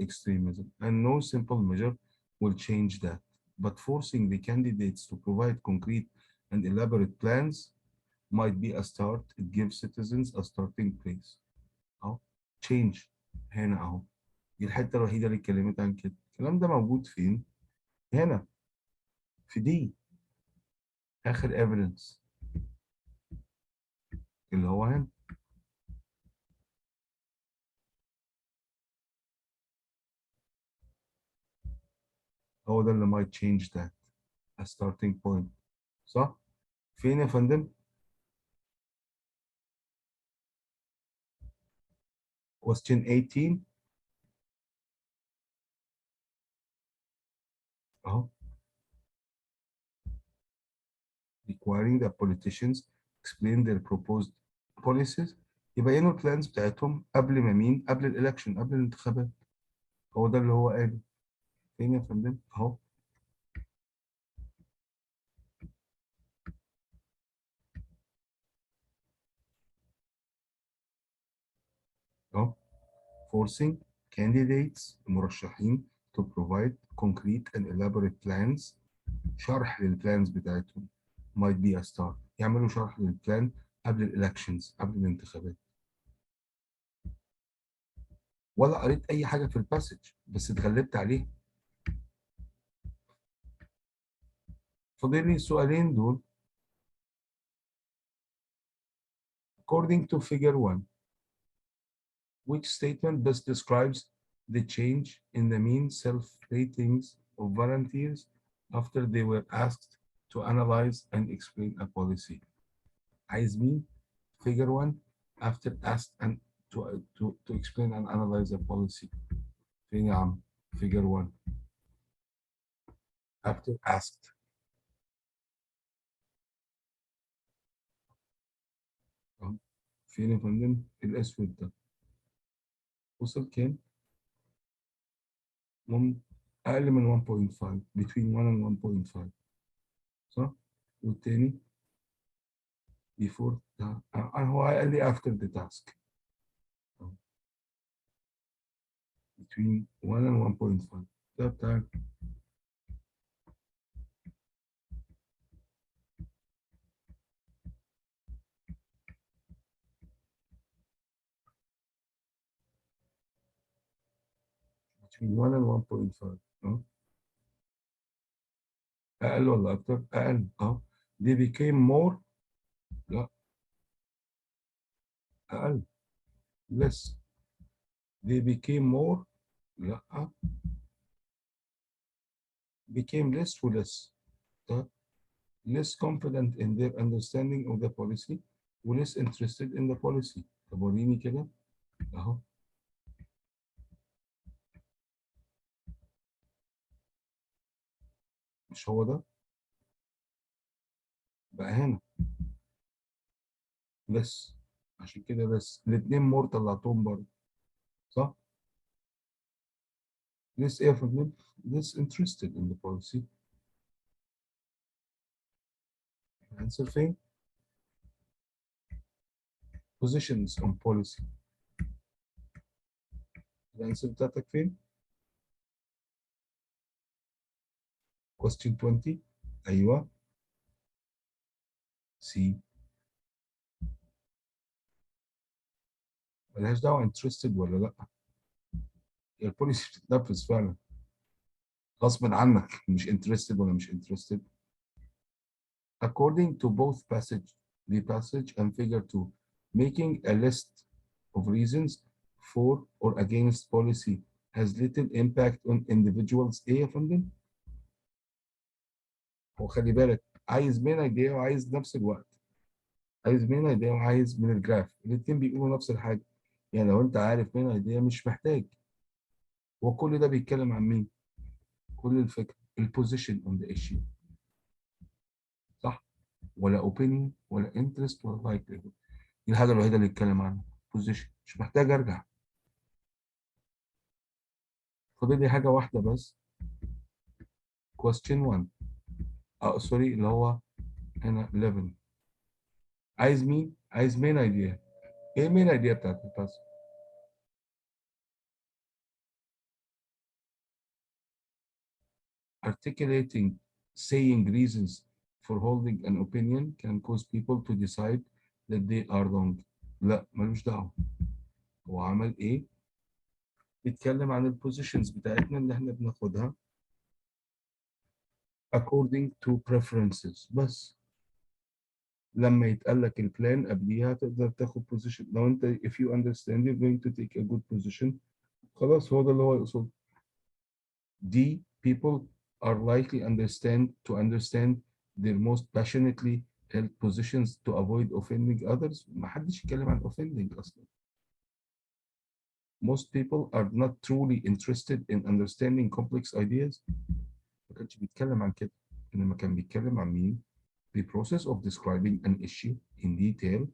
S1: extremism, and no simple measure will change that. But forcing the candidates to provide concrete and elaborate plans might be a start. It gives citizens a starting place. أهو change هنا أهو. دي الحتة الوحيدة اللي اتكلمت عن كده. الكلام ده موجود فين؟ هنا في دي آخر evidence اللي هو هنا. هو ده اللي might change that a starting point. صح؟ فين يا فندم؟ question 18 اهو. requiring that politicians explain their proposed policies. يبينوا البلانز بتاعتهم قبل ما مين؟ قبل الالكشن، قبل الانتخابات. هو ده اللي هو قاله. فين يا فندم؟ اهو اهو. forcing candidates المرشحين to provide concrete and elaborate plans. شرح للبلانز بتاعتهم might be a start. يعملوا شرح للبلان قبل الالكشنز، قبل الانتخابات. ولا قريت اي حاجه في الباسج بس اتغلبت عليه. فاضل لي السؤالين دول. according to figure 1, which statement best describes the change in the mean self-ratings of volunteers after they were asked to analyze and explain a policy? عايز مين؟ figure 1 after asked and to explain and analyze a policy. فين يا عم؟ figure 1 after asked. أهو. فين يا فندم؟ الأسود ده وصل كام؟ أقل من 1.5 between 1 and 1.5 صح؟ والتاني before هو قال لي after the task between 1 and 1.5. ده بتاع between 1 and 1.5. اقل ولا اكتر؟ اقل. they became more. لا، اقل. less. they became more. لا، became less و less. ده less confident in their understanding of the policy و less interested in the policy. طب وريني كده اهو. مش هو ده؟ بقى هنا less. عشان كده less. الاثنين مور طلعتهم برضه صح؟ less ايه يا فندم؟ less interested in the policy. الانسر فين؟ positions on policy. الانسر بتاعتك فين؟ question 20. ايوه سي. ملهاش دعوه interested ولا لا. هي البوليسي بتتنفذ فعلا غصب عنك، مش interested ولا مش interested. According to both the passage and figure 2, making a list of reasons for or against policy has little impact on individuals. ايه يا فندم؟ هو خلي بالك عايز من ايديا وعايز نفس الوقت. عايز من ايديا وعايز من الجراف، الاثنين بيقولوا نفس الحاجه. يعني لو انت عارف من ايديا مش محتاج. هو كل ده بيتكلم عن مين؟ كل الفكره البوزيشن اون ذا ايشيو. صح؟ ولا اوبينيون ولا انترست ولا لايكليهود. دي الحاجه الوحيده اللي يتكلم عنها بوزيشن، مش محتاج ارجع. فاضل لي حاجه واحده بس. question 1. سوري، اللي هو هنا 11. عايز مين؟ عايز مين ايديا. ايه مين ايديا بتاعت الباس؟ articulating saying reasons for holding an opinion can cause people to decide that they are wrong. لا ملوش دعوه. هو عمل ايه؟ بيتكلم عن البوزيشنز بتاعتنا اللي احنا بناخدها according to preferences بس. لما يتقال لك البلان قبليها تقدر تاخد position. لو انت if you understand you're going to take a good position خلاص هو ده اللي هو يقصده. D. People are likely to understand their most passionately held positions to avoid offending others. ما حدش يتكلم عن offending أصلا. Most people are not truly interested in understanding complex ideas. ما كانش بيتكلم عن كده. إنما كان بيتكلم عن مين؟ The process of describing an issue in detail.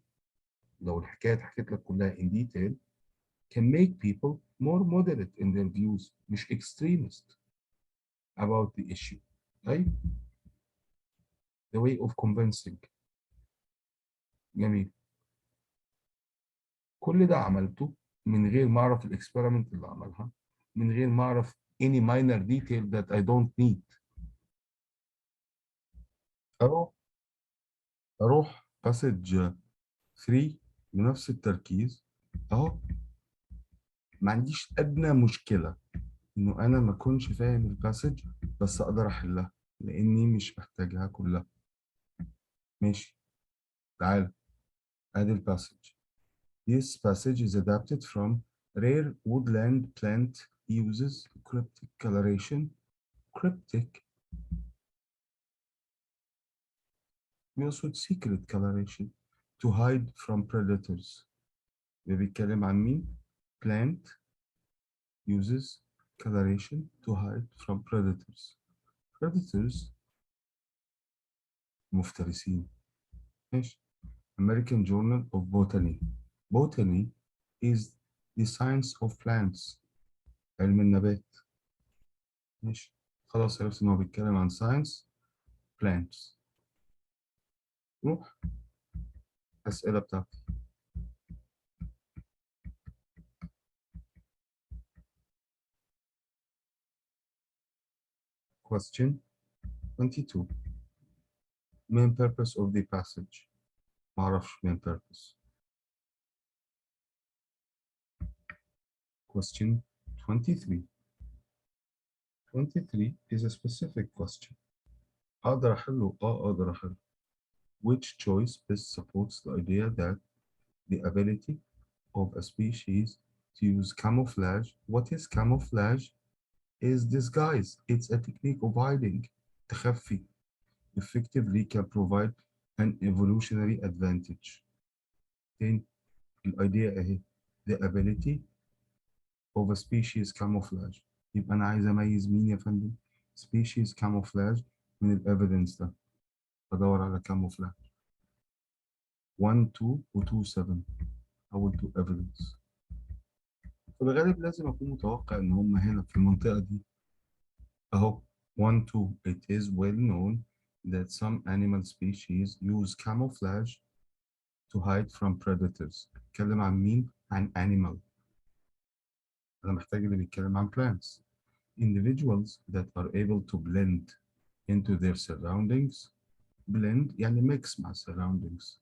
S1: لو الحكاية اتحكيت لك كلها in detail can make people more moderate in their views مش extremist about the issue. طيب the way of convincing. جميل. كل ده عملته من غير ما اعرف الاكسبيرمنت اللي عملها، من غير ما اعرف any minor detail that I don't need. اروح باسج 3 بنفس التركيز اهو. ما عنديش ادنى مشكله انه انا ما اكونش فاهم الباسج بس اقدر احلها لاني مش محتاجها كلها. ماشي. تعال ادي الباسج. This passage is adapted from rare woodland plant uses cryptic coloration. Cryptic بيقصد secret coloration to hide from predators. ده بيتكلم عن مين؟ Plant uses coloration to hide from predators. Predators مفترسين. ماشي. American Journal of Botany. Botany is the science of plants. علم النبات. ماشي. خلاص عرفت ان هو بيتكلم عن science plants. روح الأسئلة بتاعتي. Question 22. Main purpose of the passage. معرفش main purpose. Question 23. 23 is a specific question. أقدر أحله؟ أقدر أحله. Which choice best supports the idea that the ability of a species to use camouflage? What is camouflage? Is disguise. It's a technique of hiding. تخفي. Effectively can provide an evolutionary advantage. تاني الidea أهي. The ability of a species camouflage. يبقى أنا عايز أميز مين يا فندم؟ species camouflage من الإيفيدنس ده. بدور على camouflage. 1 2 و 2 7 أول 2 evidence. في الغالب لازم أكون متوقع إن هم هنا في المنطقة دي. أهو 1 2 it is well known that some animal species use camouflage to hide from predators. بيتكلم عن مين؟ عن animal. أنا محتاج اللي بيتكلم عن plants. Individuals that are able to blend into their surroundings. blend يعني mix مع surroundings.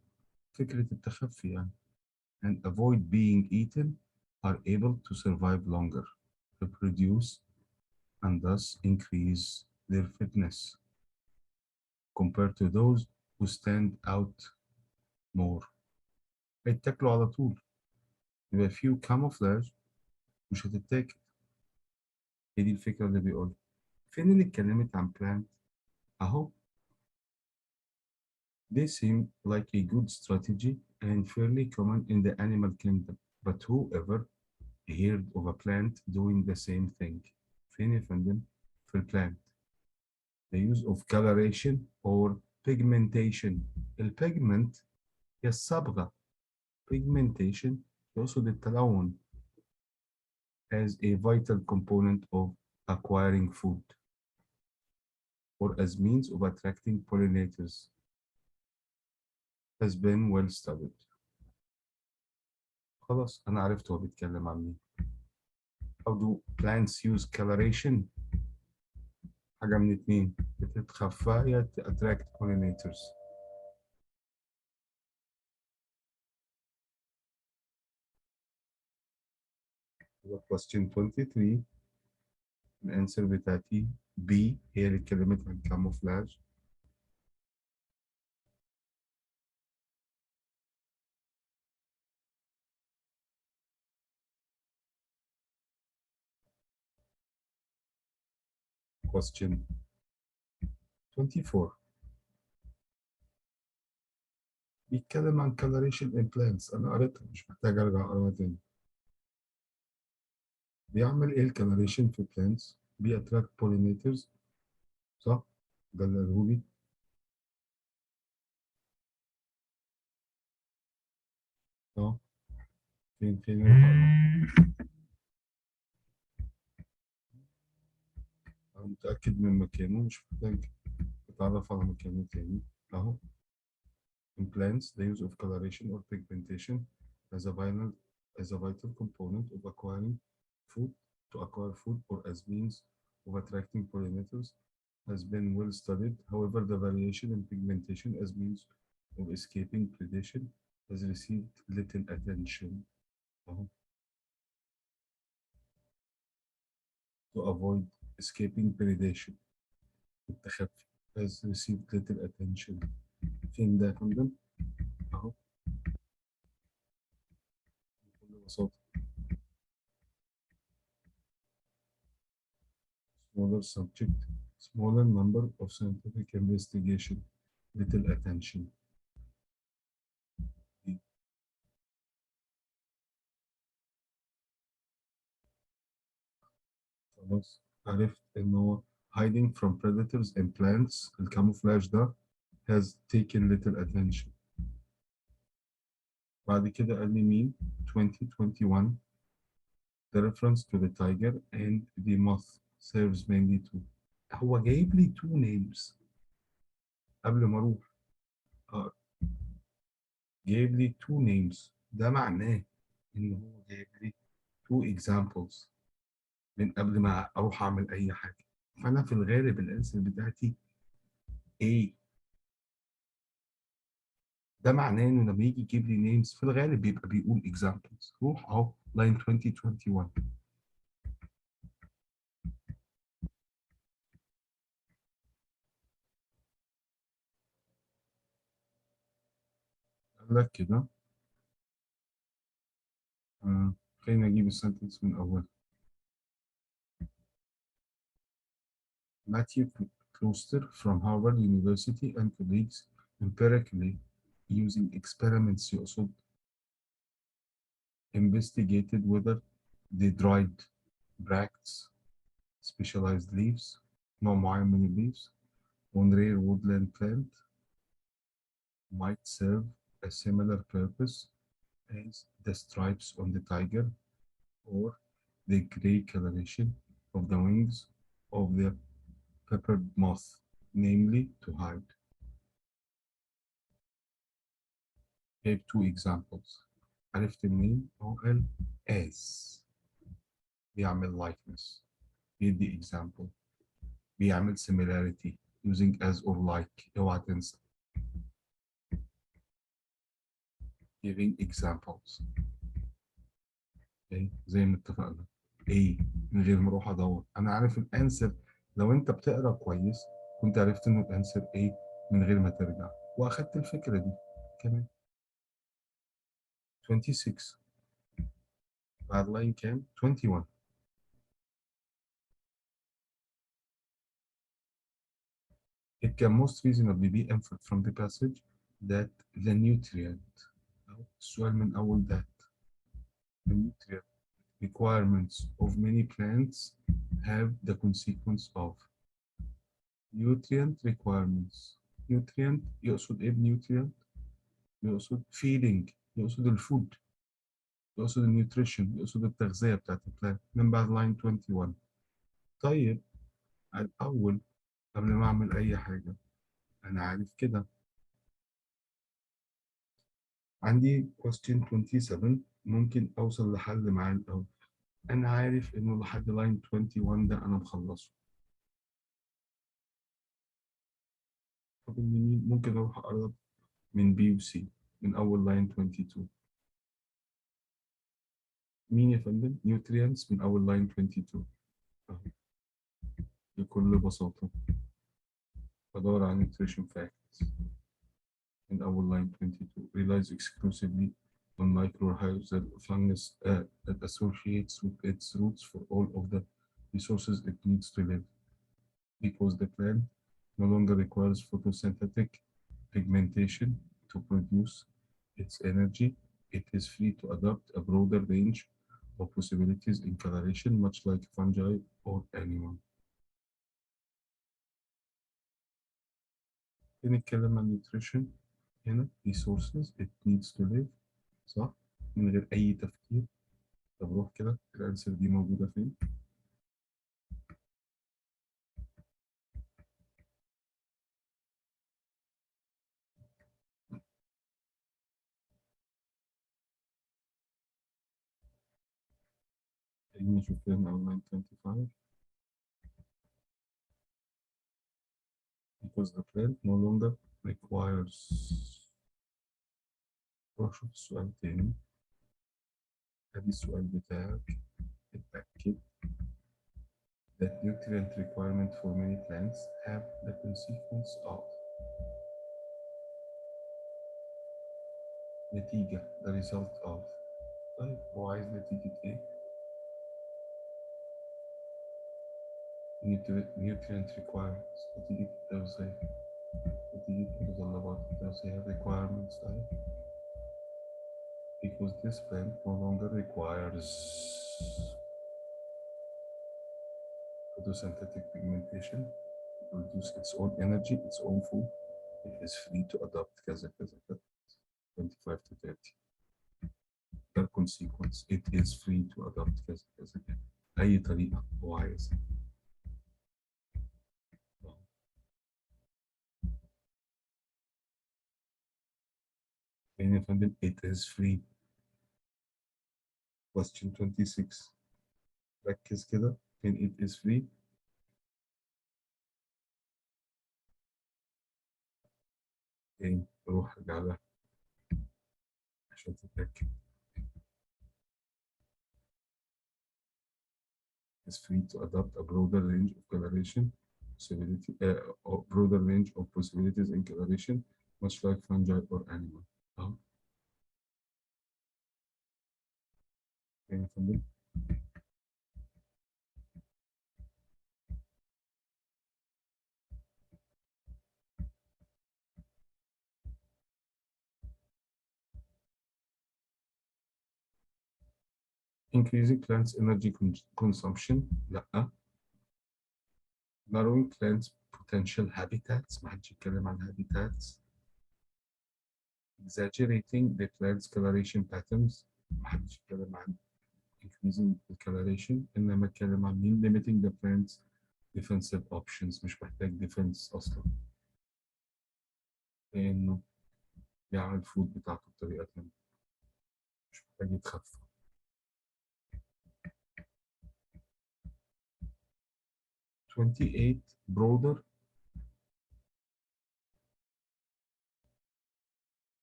S1: فكرة التخفي يعني. and avoid being eaten are able to survive longer, reproduce, and thus increase their fitness compared to those who stand out more. هيتاكلوا على طول. يبقى few camouflage مش هتتاكل. هي دي الفكرة اللي بيقولها. فين اللي اتكلمت عن plant؟ أهو. They seem like a good strategy and fairly common in the animal kingdom. But whoever heard of a plant doing the same thing? فين يا فندم؟ في البلانت. The use of coloration or pigmentation. البيجمنت هي الصبغة. Pigmentation يقصد التلون as a vital component of acquiring food or as means of attracting pollinators has been well studied. خلاص أنا عرفت هو بيتكلم عن مين. How do plants use coloration? حاجة من اتنين، بتتخفى يا attract pollinators. question 23 الانسر بتاعتي B هي اللي اتكلمت عن camouflage. question 24 بيتكلم عن coloration in plants. أنا قريتها مش محتاج أرجع أقراها تاني. بيعمل إيه الcoloration في plants؟ بيأتراكت pollinators صح؟ ده اللي قاله لي. أه فين أنا متأكد من مكانه مش محتاج أتعرف على مكانه تاني. أهو in plants the use of coloration or pigmentation as a vital component of acquiring food to acquire food or as means of attracting pollinators has been well studied. However, the variation in pigmentation as means of escaping predation has received little attention. To avoid escaping predation التخفي has received little attention. فين ده يا فندم؟ أهو بكل بساطة. Smaller subject, smaller number of scientific investigation, little attention. خلاص عرفت إن هو hiding from predators and plants الكاموفلاج ده has taken little attention. بعد كده قال لي مين 2021 the reference to the tiger and the moth serves mainly to. هو جايب لي two names قبل ما اروح. جايب لي two names ده معناه ان هو جايب لي two examples من قبل ما اروح اعمل اي حاجه. فانا في الغالب الانسر بتاعتي A. ده معناه انه لما يجي يجيب لي names في الغالب بيبقى بيقول examples. روح اهو line 2021 قال لك كده. خلينا نجيب السنتنس من أول. Matthew Closter from Harvard University and colleagues empirically using experiments يقصد investigated whether the dried bracts specialized leaves نوع معين من leaves on rare woodland plant might serve a similar purpose as the stripes on the tiger or the gray coloration of the wings of the peppered moth, namely to hide. Gave two examples. عرفت منين؟ هو قال as بيعمل likeness بيدي example بيعمل similarity using as or like اوعى تنسى giving examples. okay. زي ما اتفقنا A من غير ما اروح ادور انا عارف الانسر. لو انت بتقرا كويس كنت عرفت انه الانسر A من غير ما ترجع واخدت الفكره دي كمان. 26 بعد لاين كام؟ 21. It can most reasonably be inferred from the passage that the nutrient أو السؤال من أول that the nutrient requirements of many plants have the consequence of nutrient requirements. nutrient يقصد إيه بnutrient؟ يقصد feeding يقصد الفود يقصد النيوتريشن يقصد التغذية بتاعت البلانت من بعد line 21. طيب الأول قبل ما أعمل أي حاجة أنا عارف كده عندي question 27 ممكن أوصل لحل معاه الأول. أنا عارف إنه لحد line 21 ده أنا مخلصه. طب منين ممكن أروح أقرب من B و C من أول line 22. مين يا فندم؟ nutrients من أول line 22 أهو بكل بساطة بدور على nutrition facts من أول line 22 relies exclusively on mycorrhizal fungus that associates with its roots for all of the resources it needs to live. Because the plant no longer requires photosynthetic pigmentation to produce its energy, it is free to adopt a broader range of possibilities in coloration, much like fungi or anyone. بنتكلم عن nutrition هنا resources it needs to live صح؟ من غير أي تفكير. طب روح كده الأنسر دي موجودة فين؟ خلينا نشوف كده من أول 925. Because the plant no longer requires. روح شوف السؤال تاني. ادي السؤال بتاعك اتأكد that nutrient requirement for many plants have the consequence of نتيجة the result of. طيب هو عايز نتيجة ايه؟ nutrient requirements نتيجة التغذية نتيجة المتطلبات التغذية requirements طيب because this plant no longer requires photosynthetic pigmentation to produce its own energy, its own food. It is free to adopt كذا كذا كذا 25 to 30. The consequence it is free to adopt كذا كذا كذا أي طريقة هو عايزها. يعني يا فندم it is free. Question 26 ركز كده فين it is free. يعني روح ارجع لها عشان تتأكد. Is free to adopt a broader range of coloration possibility or broader range of possibilities in coloration much like fungi or animal. أهو يعني فندم. increasing plants energy consumption لا. narrowing plants potential habitats ما حدش يتكلم عن habitats. exaggerating the plant's coloration patterns ما حدش يتكلم عن increasing the coloration. انما اتكلم عن مين limiting the plant's defensive options مش محتاج defense اصلا لانه يعمل الفود بتاعته بطريقه تانية مش محتاج يتخفى. 28 broader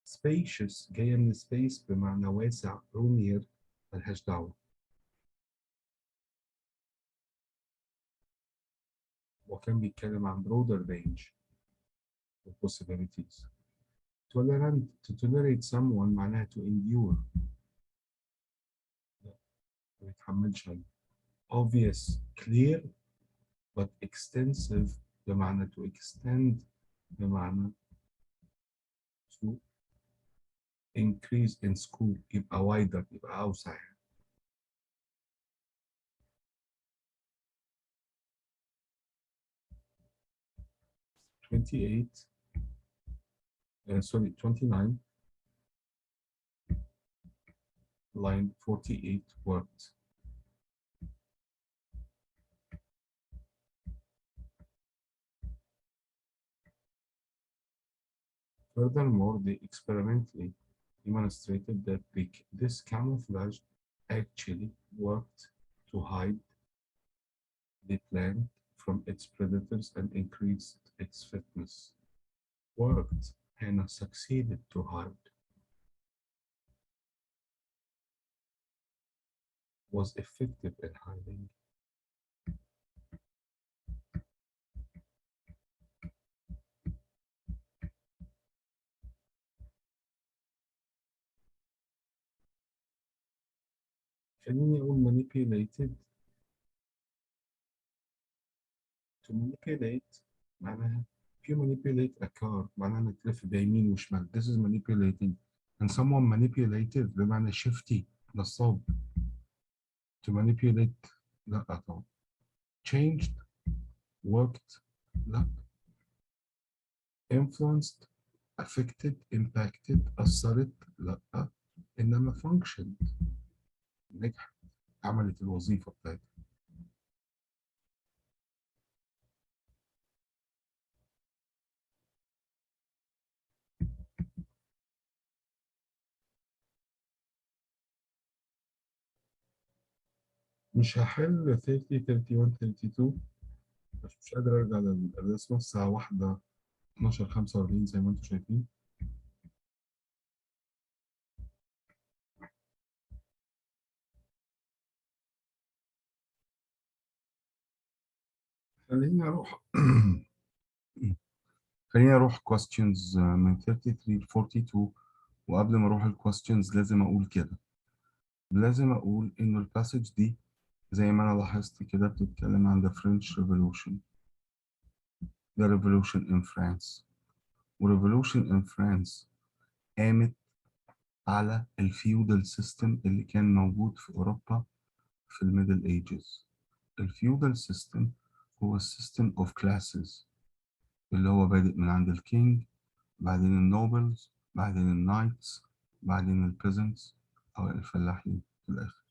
S1: spacious جاية من space بمعنى واسع roomier ملهاش دعوة. وكان بيتكلم عن broader range of possibilities. tolerant to tolerate someone معناها to endure لا ما يتحملش عليه. obvious clear but extensive بمعنى to extend بمعنى to increase in scope يبقى wider يبقى أوسع. 28 sorry 29 line 48 worked. Furthermore, they experimentally demonstrated that this camouflage actually worked to hide the plant from its predators and increased its fitness. Worked and succeeded to hide. Was effective in hiding. خليني أقول manipulated. To manipulate معناها if you manipulate a car معناها انك تلف بيمين وشمال. This is manipulating. And someone manipulative بمعنى shifty نصاب. To manipulate لا طبعا. Changed worked لا. Influenced affected impacted أثرت لا. إنما functioned نجحت عملت الوظيفة بتاعتها. مش هحل 30 31 32 مش قادر ارجع للرسمة الساعة 1 12 45 زي ما انتم شايفين. خليني اروح خليني اروح questions من 33 ل 42. وقبل ما اروح الكويستشنز لازم اقول كده. لازم اقول انه الباسج دي زي ما انا لاحظت كده بتتكلم عن the French Revolution. the revolution in France. والrevolution in France قامت على الفيودال سيستم اللي كان موجود في اوروبا في الميدل ايجز. الفيودال سيستم هو السيستم اوف كلاسز اللي هو بادئ من عند الكينج بعدين النوبلز بعدين النايتس بعدين البيزنتس أو الفلاحين في الآخر.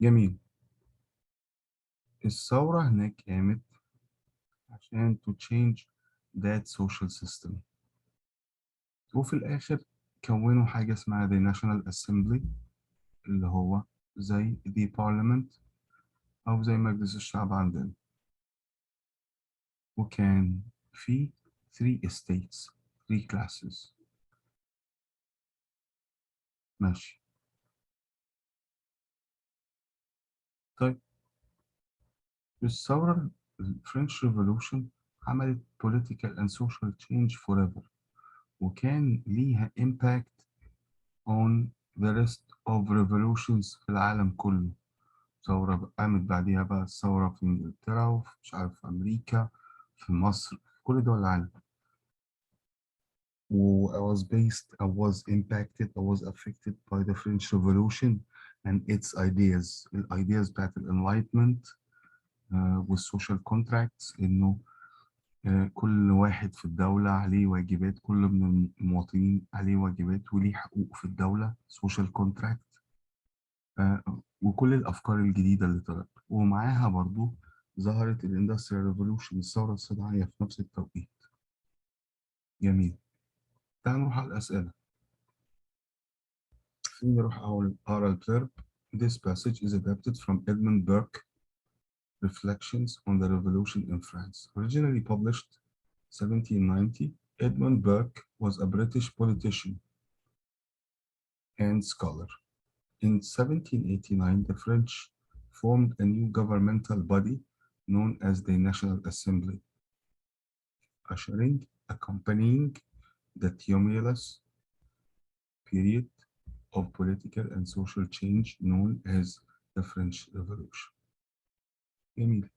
S1: جميل. الثورة هناك قامت عشان to change that social system. وفي الآخر كونوا حاجة اسمها the National Assembly اللي هو زي the Parliament أو زي مجلس الشعب عندنا. وكان في 3 estates 3 classes. ماشي. طيب الثورة الفرنش ريفولوشن عملت political and social change forever وكان ليها impact on the rest of revolutions في العالم كله. ثورة قامت بعديها بقى الثورة في إنجلترا وفي مش عارف في أمريكا، في مصر، في كل دول العالم. I was I was impacted, I was affected by the French Revolution and its ideas. الأيدياز بتاعت الانلايتمنت والسوشيال كونتراكتس، إنه كل واحد في الدولة عليه واجبات، كل من المواطنين عليه واجبات وليه حقوق في الدولة، سوشيال كونتراكت. وكل الأفكار الجديدة اللي طلعت، ومعاها برضو ظهرت الاندستريال ريفولوشن، الثورة الصناعية في نفس التوقيت. جميل. تعال نروح على الأسئلة. خليني نروح أقرأ الكليب. This passage is adapted from Edmund Burke Reflections on the Revolution in France. Originally published 1790, Edmund Burke was a British politician and scholar. In 1789, the French formed a new governmental body known as the National Assembly, accompanying the tumultuous period of political and social change known as the French Revolution. جميل.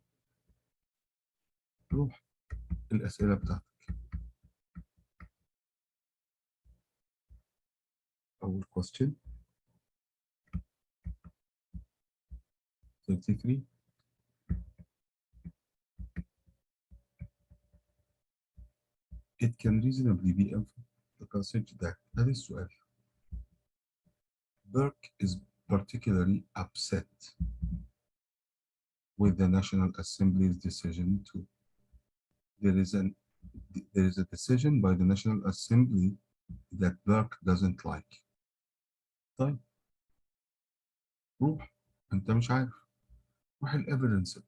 S1: روح الأسئلة بتاعتك. أول question 33. It can reasonably be inferred the passage that هذا السؤال. Burke is particularly upset with the National Assembly's decision to there is a decision by the National Assembly that Burke doesn't like. طيب روح، انت مش عارف، روح الايفيدنس،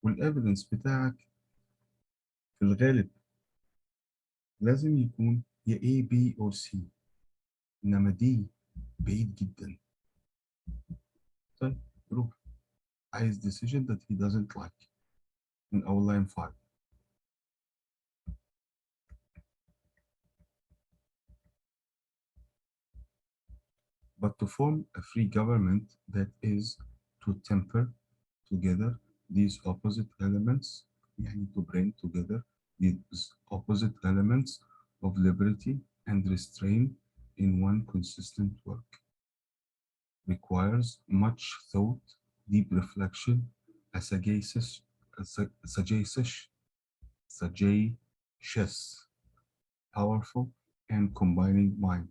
S1: والايفيدنس بتاعك في الغالب لازم يكون يا A B or C، انما D بعيد جدا. طيب روح، عايز decision that he doesn't like من اول line 5. But to form a free government that is to temper together these opposite elements, يعني to bring together these opposite elements of liberty and restraint in one consistent work, requires much thought, deep reflection, a sagacious, powerful, and combining mind.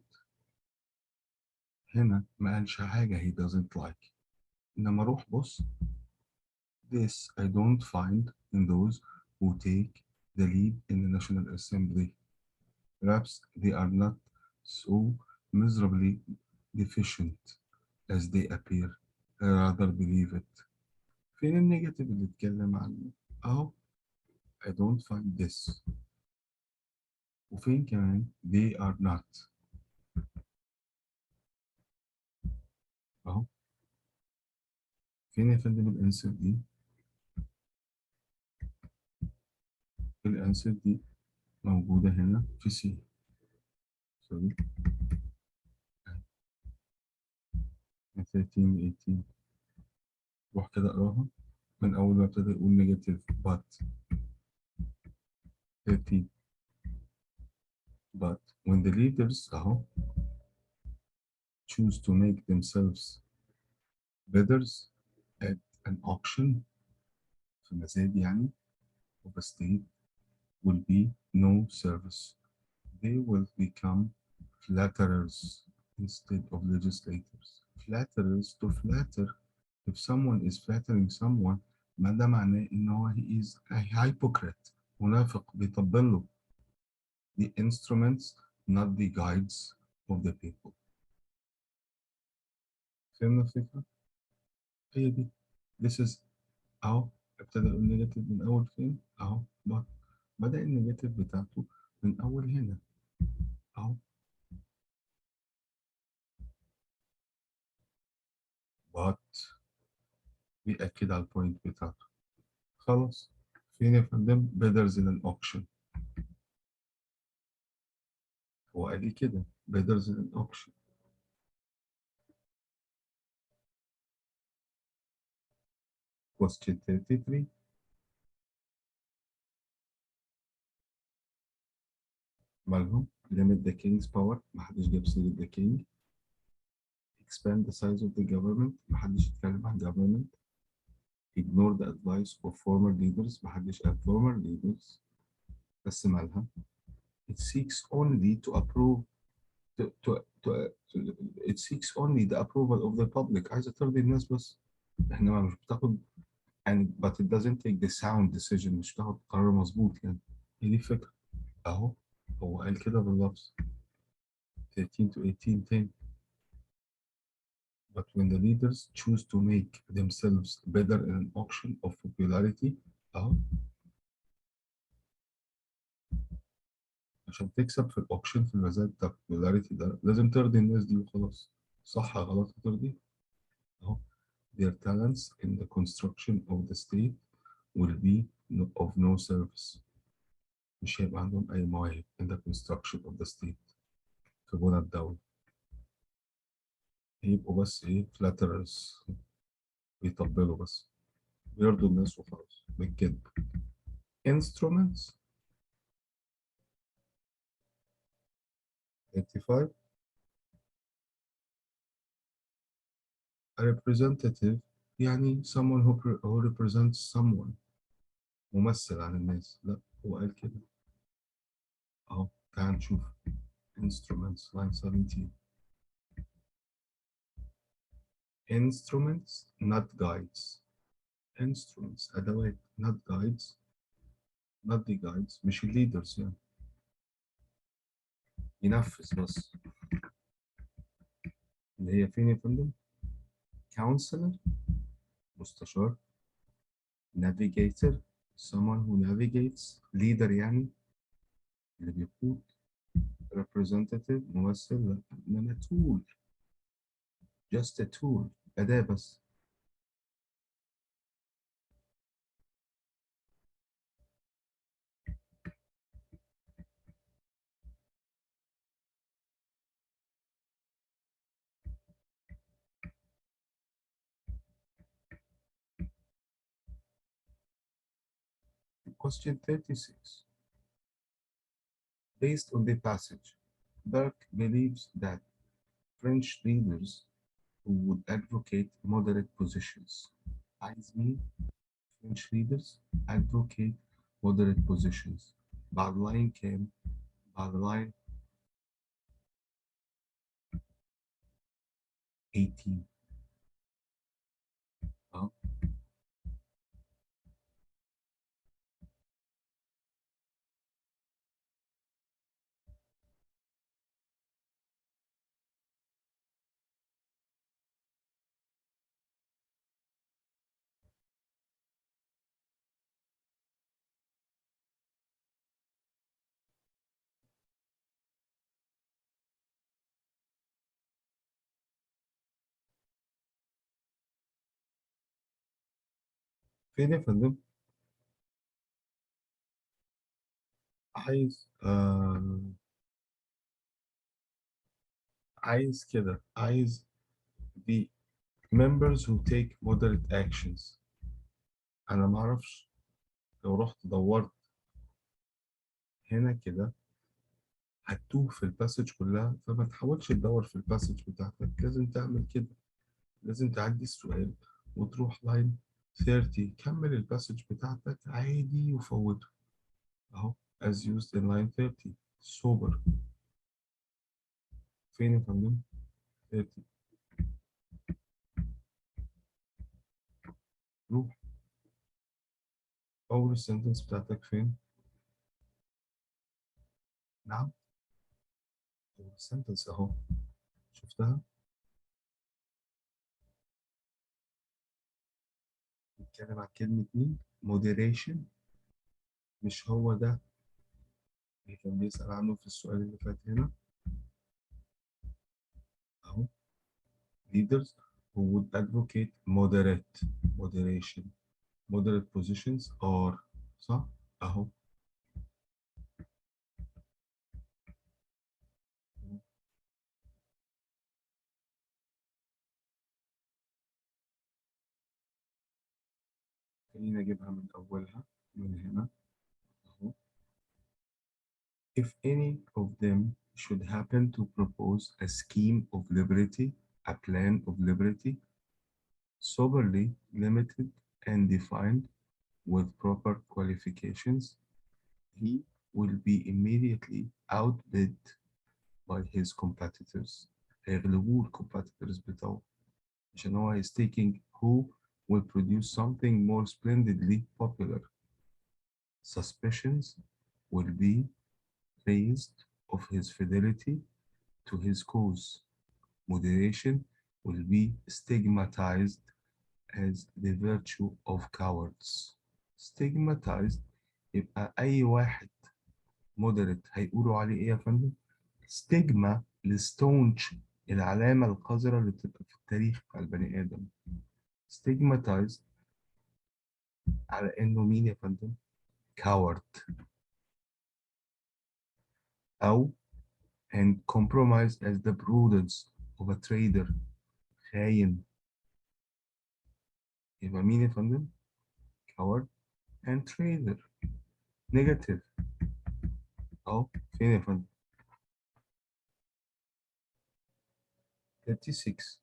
S1: هنا ما قالش حاجة he doesn't like، إنما روح بص. This I don't find in those who take the lead in the National Assembly. Perhaps they are not so miserably deficient as they appear. I rather believe it. فين النيجاتيف اللي اتكلم عنه؟ أهو I don't find this. وفين كمان they are not. أهو فين يا فندم الأنسر دي؟ الأنسر دي موجودة هنا في سي. سوري 13 18. روح كده اقراها من اول ما ابتدى يقول نيجاتيف but 13. But when the leaders اهو choose to make themselves bidders at an auction في مزاد يعني of a state will be no service. They will become flatterers instead of legislators. Flatterers, to flatter, if someone is flattering someone ما ده معناه ان هو he is a hypocrite، منافق بيطبل له. The instruments not the guides of the people. فهمنا الفكرة؟ هي دي. This is اهو ابتدى يقول نيجاتيف من اول فين؟ اهو بدأ النيجاتيف بتاعته من اول هنا اهو. but بيأكد على البوينت بتاعته. خلاص فين يا فندم bidders in an auction؟ هو قال لي كده bidders in an auction. Question 33. مالهم limit the king's power، محدش جاب سيرة the king. Expand the size of the government، محدش يتكلم عن government. Ignore the advice of former leaders، محدش قال former leaders. بس مالها it seeks only to approve it seeks only the approval of the public، عايزة ترضي الناس بس. احنا مش بتاخد and but it doesn't take the sound decision، مش بتاخد قرار مظبوط يعني. هي دي الفكرة. اهو هو قال كده باللفظ. 13 to 18 تاني. But when the leaders choose to make themselves better in an auction of popularity، اهو عشان تكسب في الاوكشن في المزاد بتاع popularity ده لازم ترضي الناس دي وخلاص. صح غلط هترضي. اهو their talents in the construction of the state will be of no service، مش هيبقى عندهم أي مواهب in the construction of the state، في بنى الدولة. يبقوا بس إيه flatterers، بيطبلوا بس، بيرضوا الناس وخلاص بالكذب. instruments 85. a representative يعني someone who represents someone، ممثل عن الناس. لا هو قال كده أهو. تعال نشوف instruments line 17. instruments not guides. instruments أدوات not guides، not the guides مش الليدرز يعني، ينفذ بس. اللي هي فين يا فندم؟ counselor مستشار. navigator someone who navigates. leader يعني اللي بيقود. representative ممثل. لا إنما tool، just a tool، أداة بس. question 36. based on the passage Burke believes that French leaders who would advocate moderate positions. عايز مين؟ French leaders advocate moderate positions. بعد لاين كام؟ بعد لاين 18. اه فين يا فندم؟ عايز عايز كده، عايز the members who take moderate actions. انا ما اعرفش، لو رحت دورت هنا كده هتوه في الباسج كلها، فما تحاولش تدور في الباسج بتاعتك. لازم تعمل كده، لازم تعدي السؤال وتروح لاين 30، كمل الباسج بتاعتك عادي وفوته. اهو as used in line 30 sober. فين يا فندم؟ 30. روح أول السنتنس بتاعتك فين؟ نعم أول السنتنس أهو، شفتها؟ بيتكلم عن كلمة مين؟ moderation. مش هو ده اللي كان بيسأل عنه في السؤال اللي فات هنا؟ أهو leaders who would advocate moderation moderate positions are. صح؟ أهو خلينا نجيبها من أولها من هنا أهو. If any of them should happen to propose a scheme of liberty, a plan of liberty, soberly limited and defined with proper qualifications, he will be immediately outbid by his competitors. هيغلبوه الcompetitors بتوعه عشان هو is taking who will produce something more splendidly popular. Suspicions will be raised of his fidelity to his cause. Moderation will be stigmatized as the virtue of cowards. Stigmatized يبقى أي واحد moderate هيقولوا عليه إيه يا فندم؟ ستيجما الستونش، العلامة القذرة اللي بتبقى في التاريخ بتاع البني آدم. stigmatized على إنه مين يا فندم؟ coward أو and compromised as the prudence of a trader. خاين. يبقى مين يا فندم؟ coward and trader. negative أهو فين يا فندم؟ 36.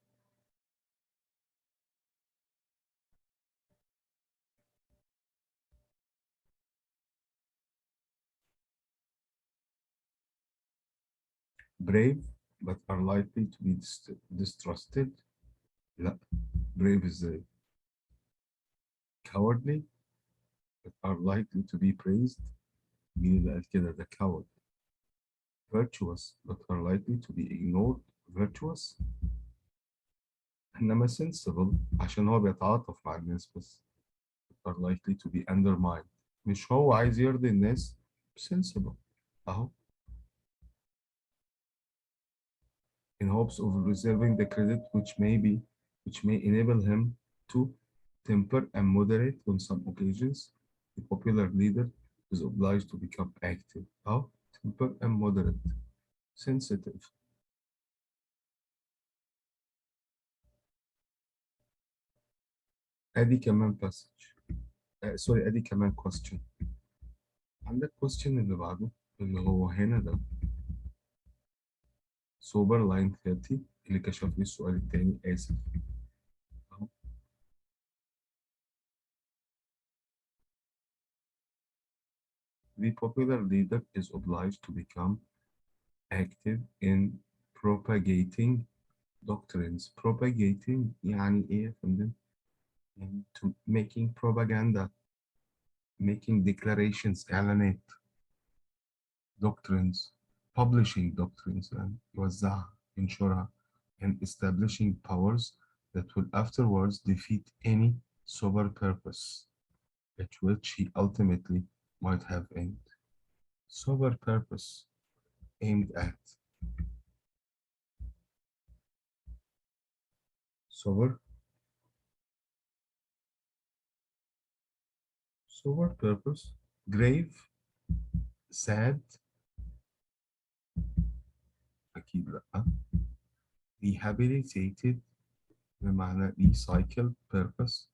S1: brave but are likely to be distrusted. لا brave ازاي؟ cowardly but are likely to be praised. مين اللي قال كده؟ ده coward. virtuous but are likely to be ignored. virtuous. إنما sensible عشان هو بيتعاطف مع الناس بس. are likely to be undermined. مش هو عايز يرضي الناس. sensible أهو. in hopes of reserving the credit which may enable him to temper and moderate on some occasions. The popular leader is obliged to become active. أو temper and moderate. sensitive. ادي كمان passage. سوري ادي كمان question. عندك question اللي بعده اللي هو هنا ده sober line 30 اللي كشف لي السؤال التاني آسف أهو. The popular leader is obliged to become active in propagating doctrines. propagating يعني ايه يا فندم؟ يعني to making propaganda, making declarations إعلانات. doctrines, publishing doctrines يعني يوزعها ينشرها and establishing powers that will afterwards defeat any sober purpose at which he ultimately might have aimed. Sober purpose aimed at sober sober purpose grave sad أكيد لأ rehabilitated بمعنى recycle purpose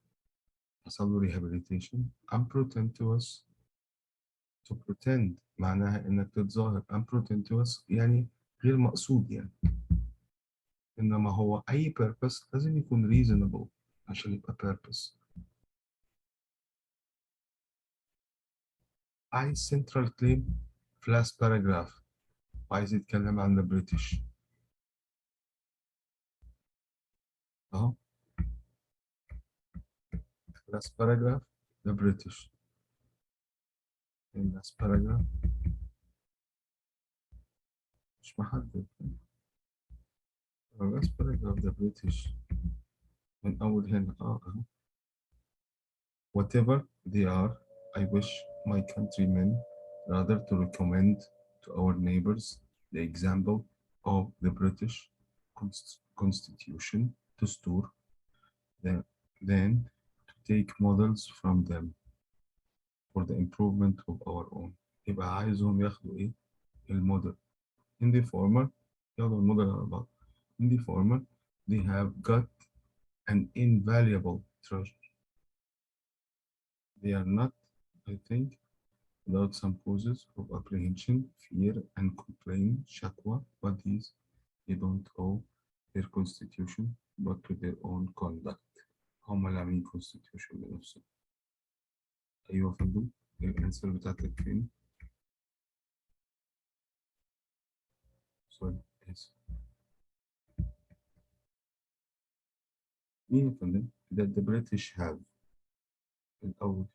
S1: حصل له rehabilitation unpretentious to pretend معناها إنك تتظاهر unpretentious يعني غير مقصود يعني إنما هو أي purpose لازم يكون reasonable عشان يبقى purpose. عايز central claim في last paragraph وعايز يتكلم عن the British أهو last paragraph the British in last paragraph مش محدد last paragraph the British من أول هنا أهو whatever they are I wish my countrymen rather to recommend to our neighbors the example of the British Constitution دستور than to take models from them for the improvement of our own. يبقى عايزهم ياخدوا إيه؟ الموديل. In the former ياخدوا الموديل على بعض. In the former they have got an invaluable treasure. They are not, I think, without some causes of apprehension, fear, and complaint, shakwa, but these they don't owe their constitution but to their own conduct. هم اللي عاملين constitution لنفسهم. أيوة يا فندم، الأنسر بتاعتك فين؟ سوري، آسف. مين يا فندم؟ That the British have الأول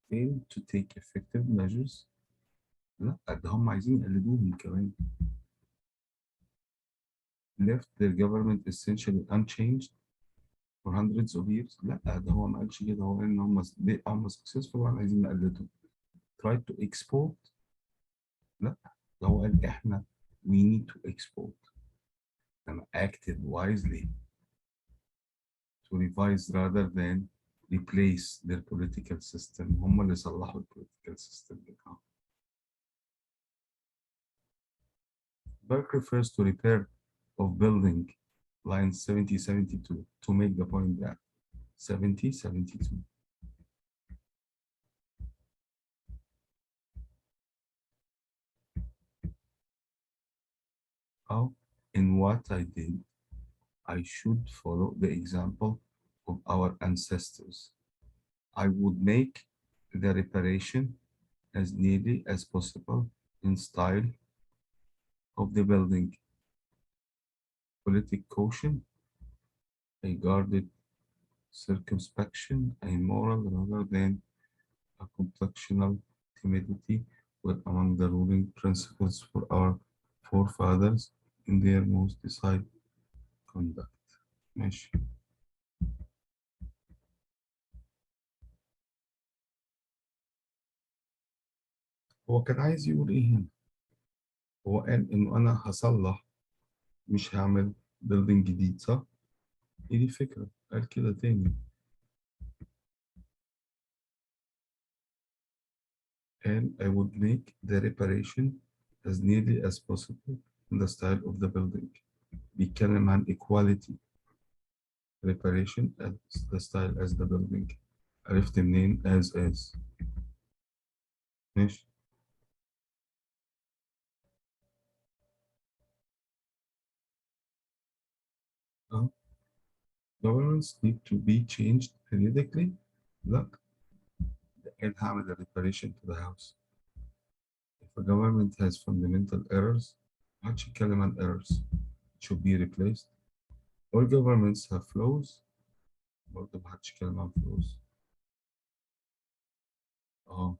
S1: failed to take effective measures. لا ده هم عايزين يقلدوهم كمان. Left their government essentially unchanged for hundreds of years. لا ده هو ما قالش كده، هو قال ان هم successful واحنا عايزين نقلدهم. Tried to export. لا ده هو قال احنا we need to export. and acted wisely to revise rather than replace their political system. هم اللي صلحوا political system بتاعهم. Burke refers to repair of building line 7072 to make the point that 7072. How in what I did, I should follow the example of our ancestors. I would make the reparation as nearly as possible in style of the building. Politic caution, a guarded circumspection, a moral rather than a complexional timidity were among the ruling principles for our forefathers in their most decided conduct. ماشي. هو كان عايز يقول ايه هنا؟ هو قال انه انا هصلح مش هعمل بيلدينج جديد، صح؟ ايه دي الفكرة؟ قال كده تاني. And I would make the reparation as nearly as possible in the style of the building. بيتكلم عن equality reparation as the style as the building. عرفت منين as ماشي. اه governments need to be changed periodically. لا قال هعمل reparation to the house. If a government has fundamental errors محدش يتكلم عن errors. It should be replaced. All governments have flaws برضه محدش يتكلم عن flaws. اه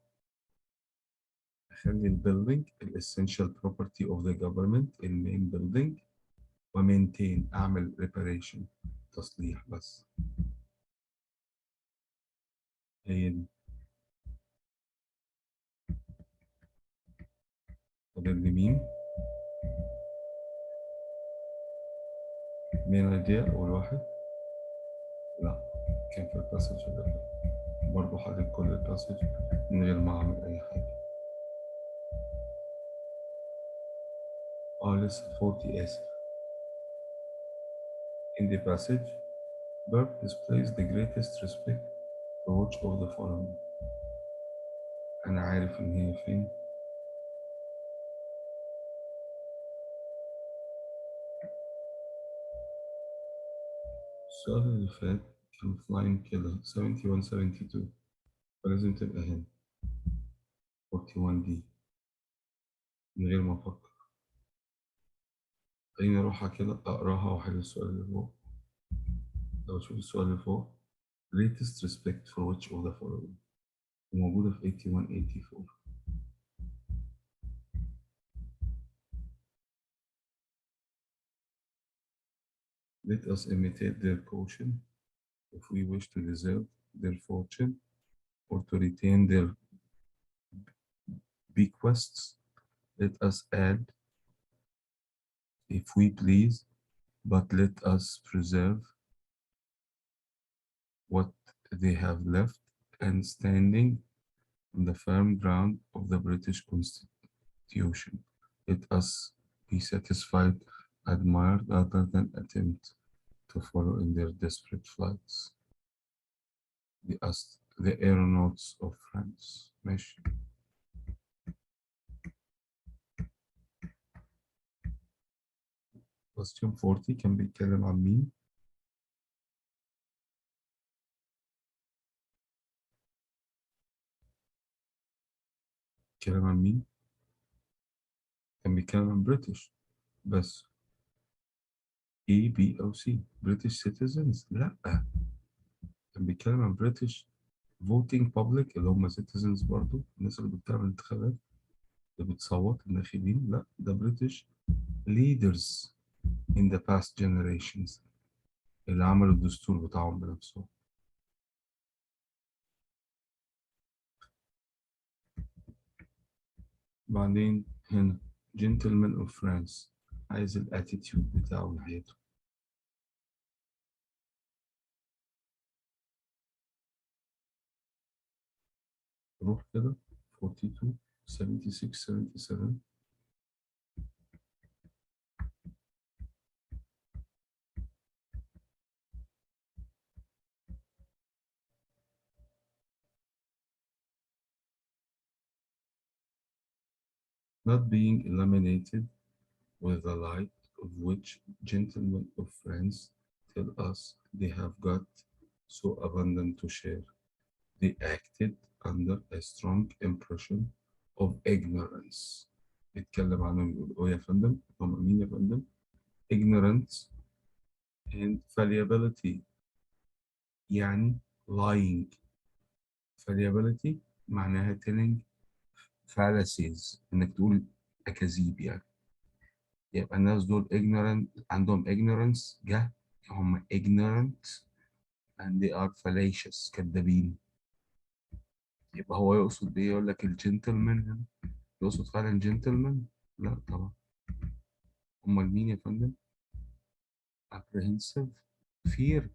S1: أخلي البيلدينج essential property of the government main building ومينتين أعمل reparation تصليح بس. هي دي. فاضل لي مين؟ مين idea أول واحد؟ لا كان في الباسج اللي فات. برضه حلل كل الباسج من غير ما أعمل أي حاجة. لسه 40 آسف. In the passage, Burke displays the greatest respect for which of the following. أنا عارف إن هي فين. السؤال اللي فات كان في لاين كده 71 72 فلازم تبقى هنا 41 دي من غير ما أفكر. خليني أروح كده أقراها وأحل السؤال اللي فوق. لو أشوف السؤال اللي فوق greatest respect for which of the following وموجودة في 81 84. Let us imitate their caution if we wish to deserve their fortune or to retain their bequests. Let us add if we please, but let us preserve what they have left and standing on the firm ground of the British Constitution. Let us be satisfied, admire rather than attempt to follow in their desperate flights. The aeronauts of France. ماشي. Question 40 كان بيتكلم عن مين؟ بيتكلم عن مين؟ كان بيتكلم عن بريتش بس. A B أو C British citizens؟ لأ، كان بيتكلم عن British voting public اللي هم citizens برضو، الناس اللي بتعمل انتخابات اللي بتصوت، الناخبين. لأ، ده British leaders in the past generations اللي عملوا الدستور بتاعهم بنفسهم. بعدين هنا gentlemen of France عايز الاتيتيود بتاعه ناحيته. روح كده 42 76 77. Not being illuminated with the light of which gentlemen of France tell us they have got so abundant to share. They acted under a strong impression of ignorance. بيتكلم عنهم يقول يا فندم، هم مين يا فندم؟ Ignorance and fallibility، يعني lying. fallibility معناها telling fallacies، انك تقول اكاذيب يعني. يبقى الناس دول ignorant، عندهم ignorance جهل، هم ignorant and they are fallacious كذابين. يبقى هو يقصد ايه؟ يقول لك الجنتلمان، يقصد فعلا جنتلمان؟ لا طبعا. امال مين يا فندم؟ apprehensive fear،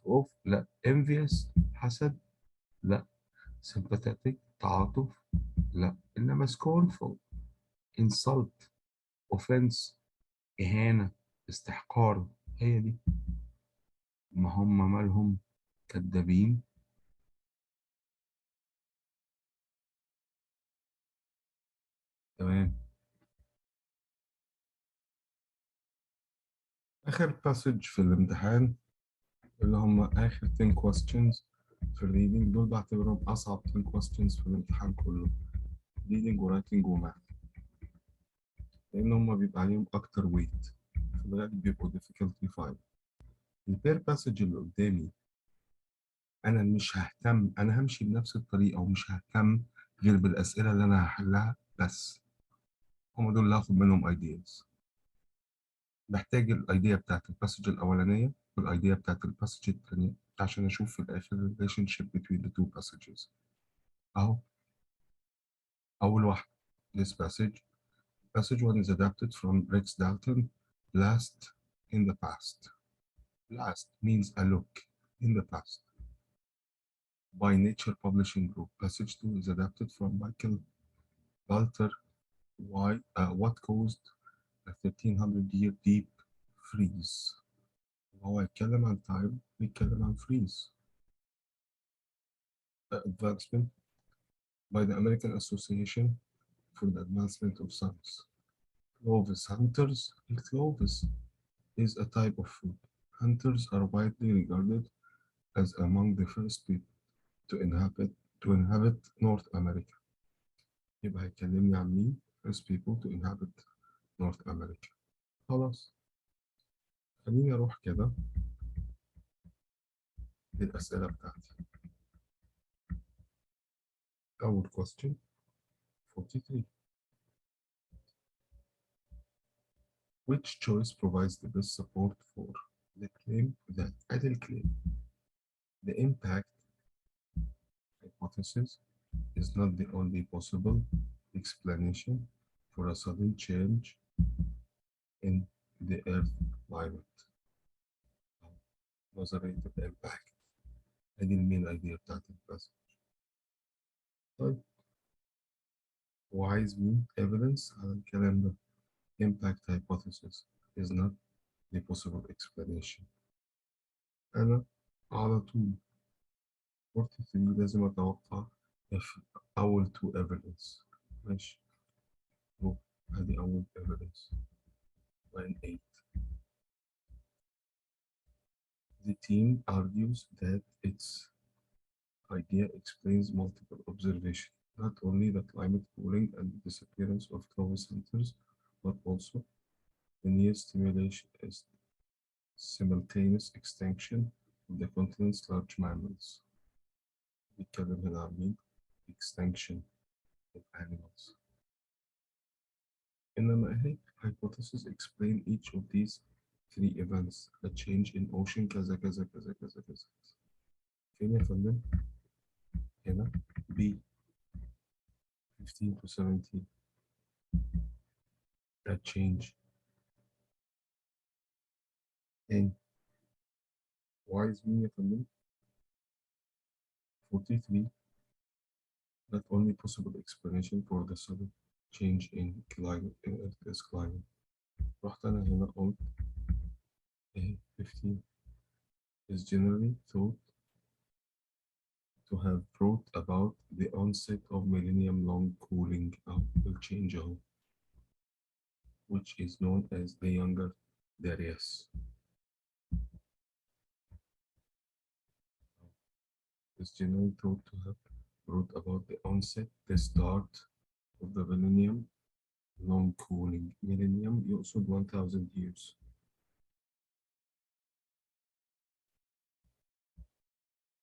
S1: خوف؟ لا. envious حسد؟ لا. sympathetic تعاطف؟ لا. انما scornful insult offense إهانة استحقار، هي دي. ما هم مالهم كدابين. تمام. آخر باسج في الامتحان اللي هم آخر 10 questions في الريدنج، دول بعتبرهم أصعب 10 questions في الامتحان كله، reading ورايتنج وماث، لأن هم بيبقى عليهم أكتر weight، في الغالب بيبقوا difficulty 5. البير باسج اللي قدامي أنا مش ههتم، أنا همشي بنفس الطريقة ومش ههتم غير بالأسئلة اللي أنا هحلها بس. هم دول اللي هاخد منهم ideas. بحتاج الايديا بتاعت الباسج الاولانيه والايديا بتاعت الباسج الثانيه عشان اشوف في الاخر الريليشن شيب between the two passages. اهو اول واحده this passage one is adapted from Rex Dalton last in the past. Last means a look in the past by Nature Publishing Group. Passage 2 is adapted from Michael Walter what caused a 1300-year deep freeze. هو يتكلم عن time بيتكلم عن freeze. Advancement by the American Association for the Advancement of Science. Clovis hunters. Clovis is a type of food. Hunters are widely regarded as among the first people to inhabit North America. يبقى هيكلمني عن مين؟ First people to inhabit North America. خلاص. خليني أروح كده للأسئلة بتاعتي. أول question 43. Which choice provides the best support for the claim that أدي الكليم the impact hypothesis is not the only possible explanation for a sudden change in the Earth climate. نظرية الإمباكت هذه المين أيديا بتاعت الباسج. طيب هو عايز مين؟ evidence على الكلام ده. impact hypothesis is not دي possible explanation. أنا على طول 43 لازم أتوقع if أول two evidence. ماشي، أهو أدي أول evidence. line 8. The team argues that its idea explains multiple observations, not only the climate cooling and the disappearance of clovis hunters, but also the near stimulation is simultaneous extinction of the continent's large mammals. بيتكلم هنا عن مين؟ extinction of animals. إنما أهي hypothesis explain each of these three events: a change in ocean كذا كذا كذا كذا كذا. فين يا فندم؟ هنا B 15 to 17. That change in Y is مين يا فندم؟ 43. That only possible explanation for the sudden change in climate in Earth's climate. رحت أنا هنا قلت A 15 is generally thought to have brought about the onset of millennium-long cooling change, which is known as the Younger Darius. Is generally thought to have brought about the onset, the start of the millennium-long cooling. Millennium يقصد 1000 years.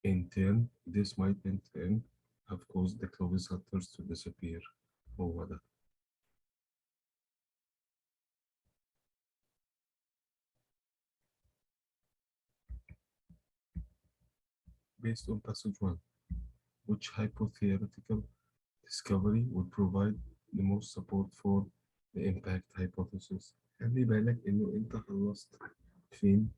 S1: In turn, this might in turn have caused the Clovis hunters to disappear. هو ده. Based on passage 1, which hypothetical discovery would provide the most support for the impact hypothesis. خلي بالك إنه أنت خلصت فين؟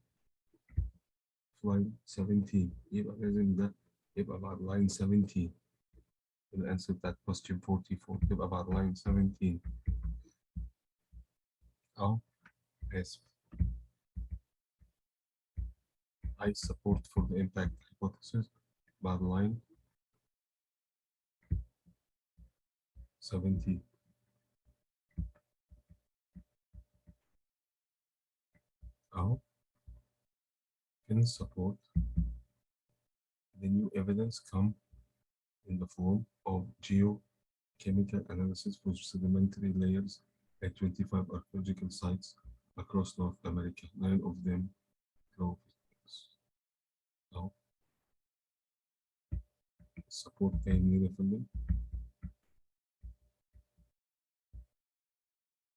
S1: في line 17. يبقى لازم ده يبقى بعد line 17. الأنسر بتاعت question 44 تبقى بعد line 17. أو آسف. I support for the impact hypothesis بعد line 17. أو in support, the new evidence come in the form of geochemical analysis for sedimentary layers at 25 archaeological sites across North America, 9 of them close. أو support تاني منين يا فندم؟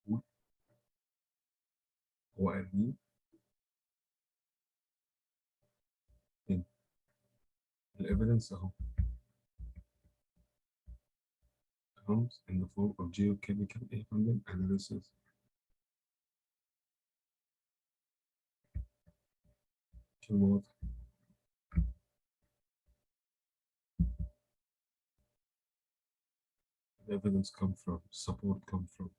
S1: قول. هو قال مين؟ فين؟ الإيفيدنس أهو. comes in the form of geochemical إيه يا فندم؟ analysis. كلمة واضحة. The evidence come from, support come from.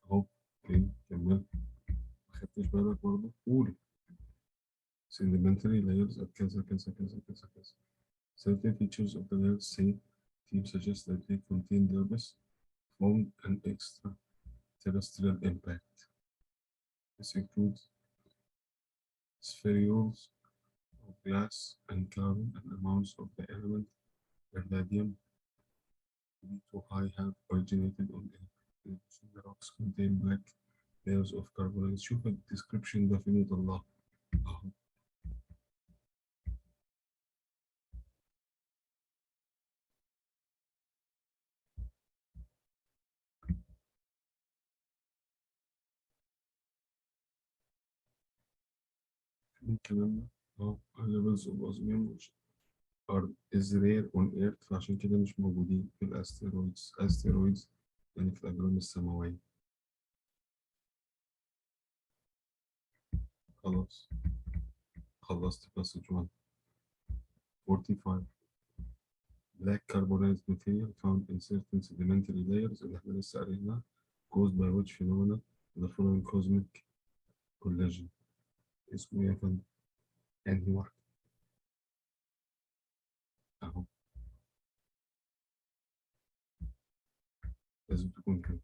S1: أهو فين؟ كمل. ما خدتش بالك برضه؟ قول. Sedimentary layers at كذا كذا كذا كذا كذا. Certain features of the layers say team suggests that they contain debris from an extraterrestrial impact. This includes spherules of glass and carbon, and amounts of the element vanadium too high have originated on Earth. In addition, the rocks contain black layers of carbonates. شوف الديسكريبشن ده فين يطلعه. أهو. فين الكلام ده؟ أهو levels of osmium are is rare on earth، فعشان كده مش موجودين في الاستيرويدز. asteroids يعني في الأجرام السماوية. خلاص خلصت passage 1. 45. Black carbonized material found in certain sedimentary layers اللي احنا لسه قارينها caused by which phenomena the following cosmic collision. اسمه ايه يا فندم؟ انهي واحد؟ اهو لازم تكون كده.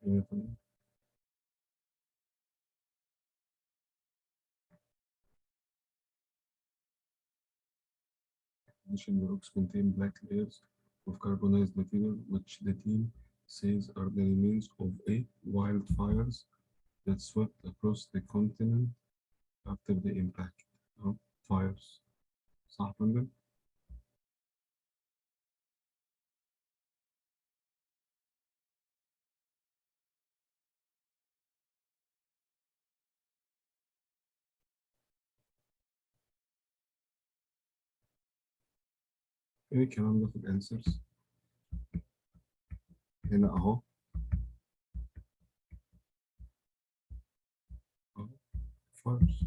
S1: ايه يا فندم؟ Addition the rocks contain black layers of carbonized material which the team says are the remains of a wildfires that swept across the continent after the impact. أهو fires. صح يا فندم؟ ايه الكلام ده في الانسرز؟ هنا اهو. اهو fires.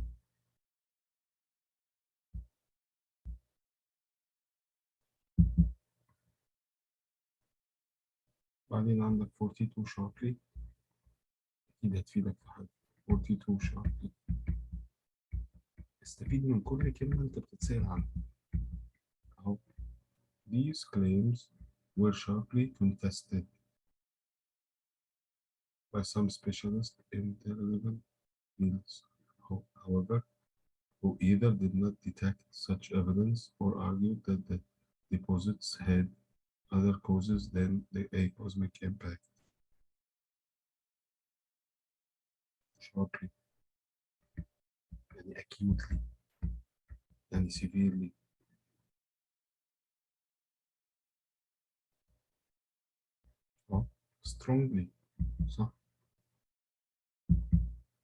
S1: بعدين عندك 42 sharply، اكيد هتفيدك في حاجة. 42 sharply، استفيد من كل كلمة انت بتتسأل عنها. اهو these claims were sharply contested by some specialists in the relevant fields. However, who either did not detect such evidence or argued that the deposits had other causes than a cosmic impact. Sharply يعني acutely يعني severely. اه strongly صح.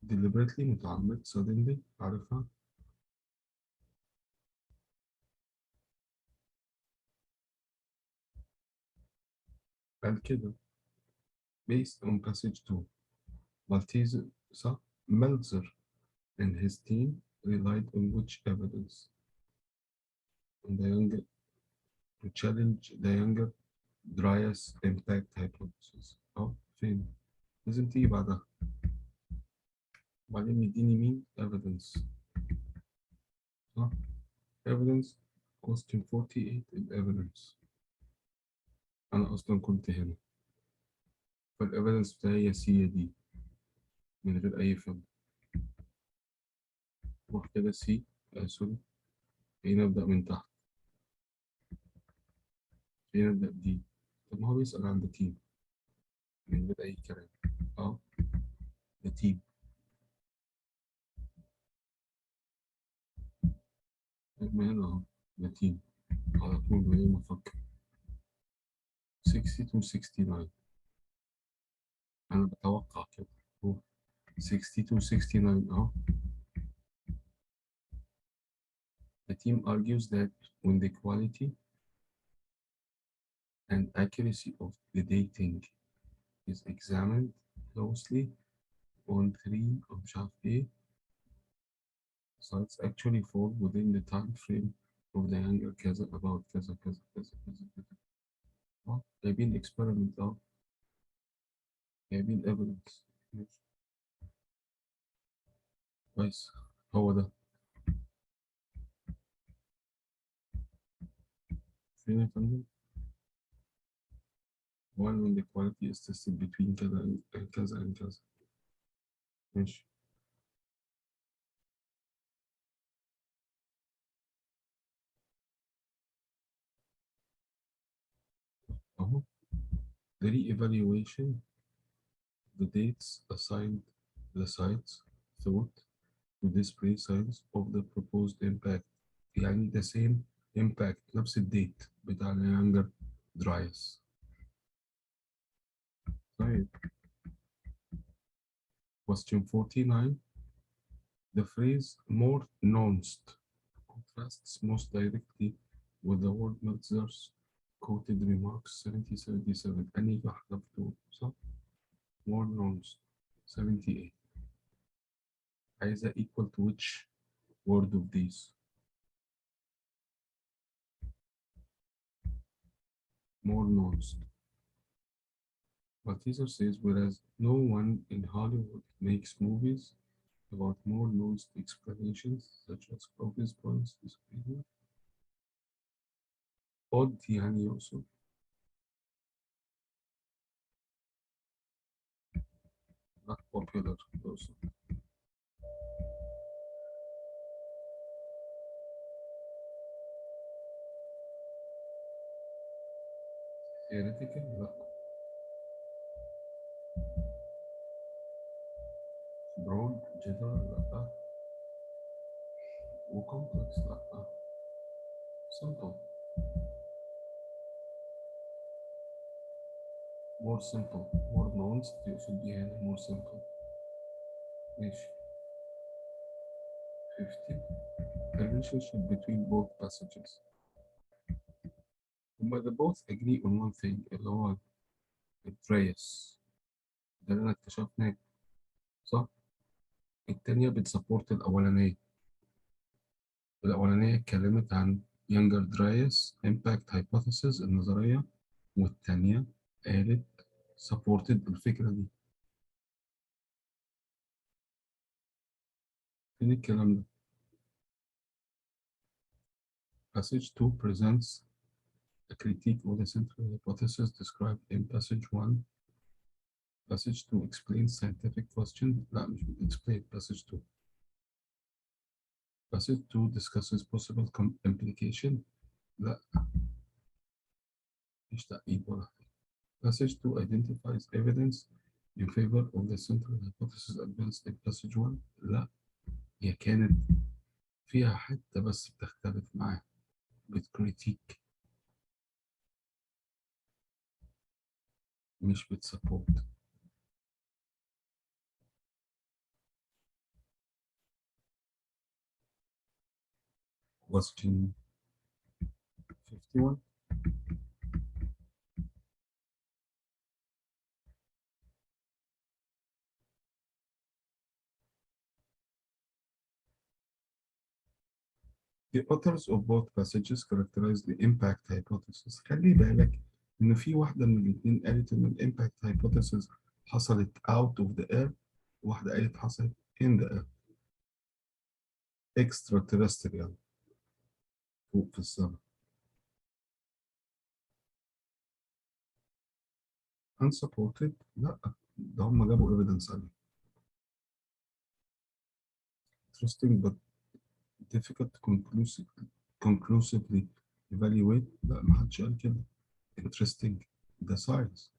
S1: deliberately متعمد. suddenly عارفها. قال كده based on passage 2. Maltese صح. Meltzer and his team relied on which evidence? On the younger to challenge the younger Dryas impact hypothesis. اه فين؟ لازم تيجي بعدها. وبعدين يديني مين؟ evidence. صح؟ evidence question 48 ال evidence. أنا أصلا كنت هنا، فال evidence بتاعي يا سي يا دي من غير أي فهم. روح كده سي. سوري، خلينا نبدأ من تحت. خلينا نبدأ بدي. طب ما هو بيسأل عن the team من غير أي كلام. اه the team. طب ما هنا أهو the team على طول من غير ما أفكر. 60 to 69. أنا بتوقع كده. هو 60 to 69 أهو. The team argues that when the quality and accuracy of the dating is examined closely on three of A sites actually fall within the time frame of the younger كذا about كذا كذا كذا كذا كذا. جايبين experiment جايبين evidence. ماشي. كويس. هو ده. فين يا فندم؟ One when the quality is tested between كذا and كذا and كذا. ماشي. أهو the re-evaluation the dates assigned the sites thought to display signs of the proposed impact. يعني the same impact نفس الديت بتاع اليانجر درايس. طيب question 49. The phrase more nuanced contrasts most directly with the word Meltzer's quoted remarks 70-77. أنهي واحدة بتقول صح؟ More nuanced 78. عايزة equal to which word of these? More nuanced. But teaser says, whereas no one in Hollywood makes movies about more nuanced explanations such as obvious points, disagreement. Odd يعني يقصد not popular يقصد. Theoretical لا. Broad general لا. وcomplex لا. Simple. More simple. More nuanced يقصد بيها يعني more simple. ماشي. 50. The relationship between both passages. هما they both agree on one thing اللي هو التريس. ده اللي انا اكتشفناه صح؟ التانية بتسبورت الأولانية. الأولانية اتكلمت عن younger dryas impact hypothesis النظرية، والتانية قالت supported الفكرة دي. فين الكلام ده؟ Passage 2 presents a critique of the central hypothesis described in passage 1. Passage 2 explains scientific question. لا مش explain passage 2. Passage 2 discusses possible implication. لا مش تأكيد ولا حاجة. Passage 2 identifies evidence in favor of the central hypothesis advanced in passage 1. لا هي كانت فيها حتة بس بتختلف معاه بتكريتيك مش بتسبورت. Question 51. The authors of both passages characterize the impact hypothesis. خلي بالك إن في واحدة من الاتنين قالت إن الإمباكت hypothesis حصلت out of the air، وواحدة قالت حصلت in the air extraterrestrial فوق في السماء. unsupported لا ده هم جابوا evidence عليه. interesting but difficult to conclusively evaluate لا محدش قال كده. interesting the science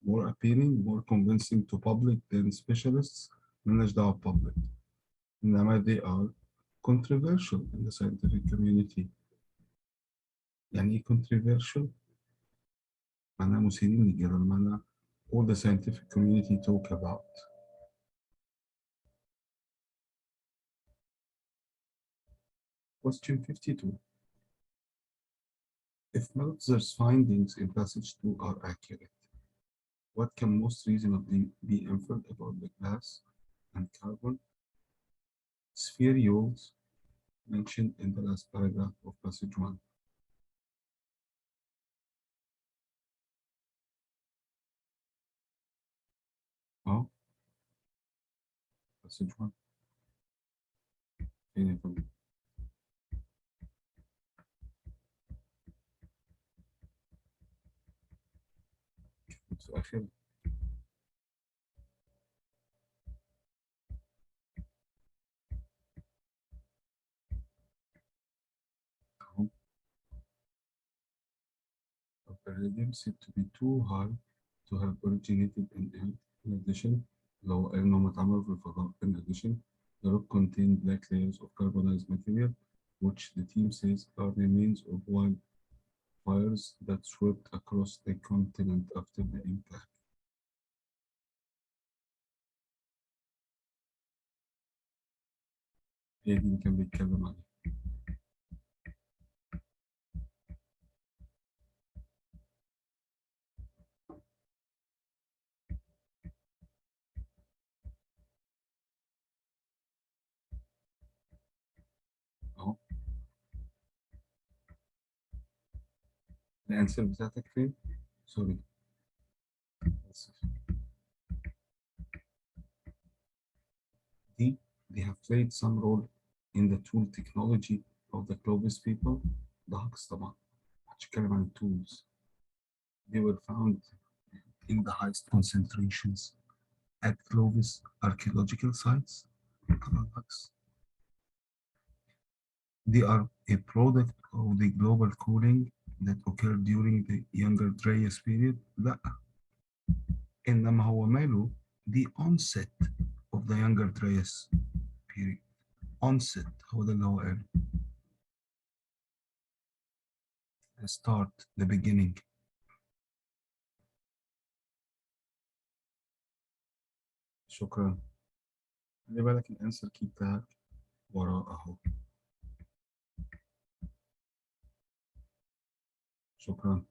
S1: more appealing more convincing to public than specialists مالناش دعوة public إنما they are controversial in the scientific community. يعني إيه controversial؟ معناها مثيرين للجدل، معناها all the scientific community talk about. Question 52. If Meltzer's findings in passage 2 are accurate, what can most reasonably be inferred about the glass and carbon spherules mentioned in the last paragraph of passage 1? Oh, passage 1. فين في آخر أهو. Of iridium said to be too high to have originated in Earth. In addition, لو إنهم اتعملوا في الفضاء. In addition, the rock contained black layers of carbonized material, which the team says are remains of wildfires that swept across the continent after the impact. هي دي اللي كان بيتكلم عليها. اهو الانسر بتاعتك فين؟ سوري، آسف. دي they have played some role in the tool technology of the Clovis people. ده هجس طبعا، محدش يتكلم عن التولز. They were found in the highest concentrations at Clovis archaeological sites. طبعا هجس. They are a product of the global cooling that occurred during the Younger Dryas period. لا، إنما هو ماله the onset of the Younger Dryas period. onset هو ده اللي هو قاله. the start, the beginning. شكرا. خلي بالك الانسر كي بتاعك وراه اهو. شكرا.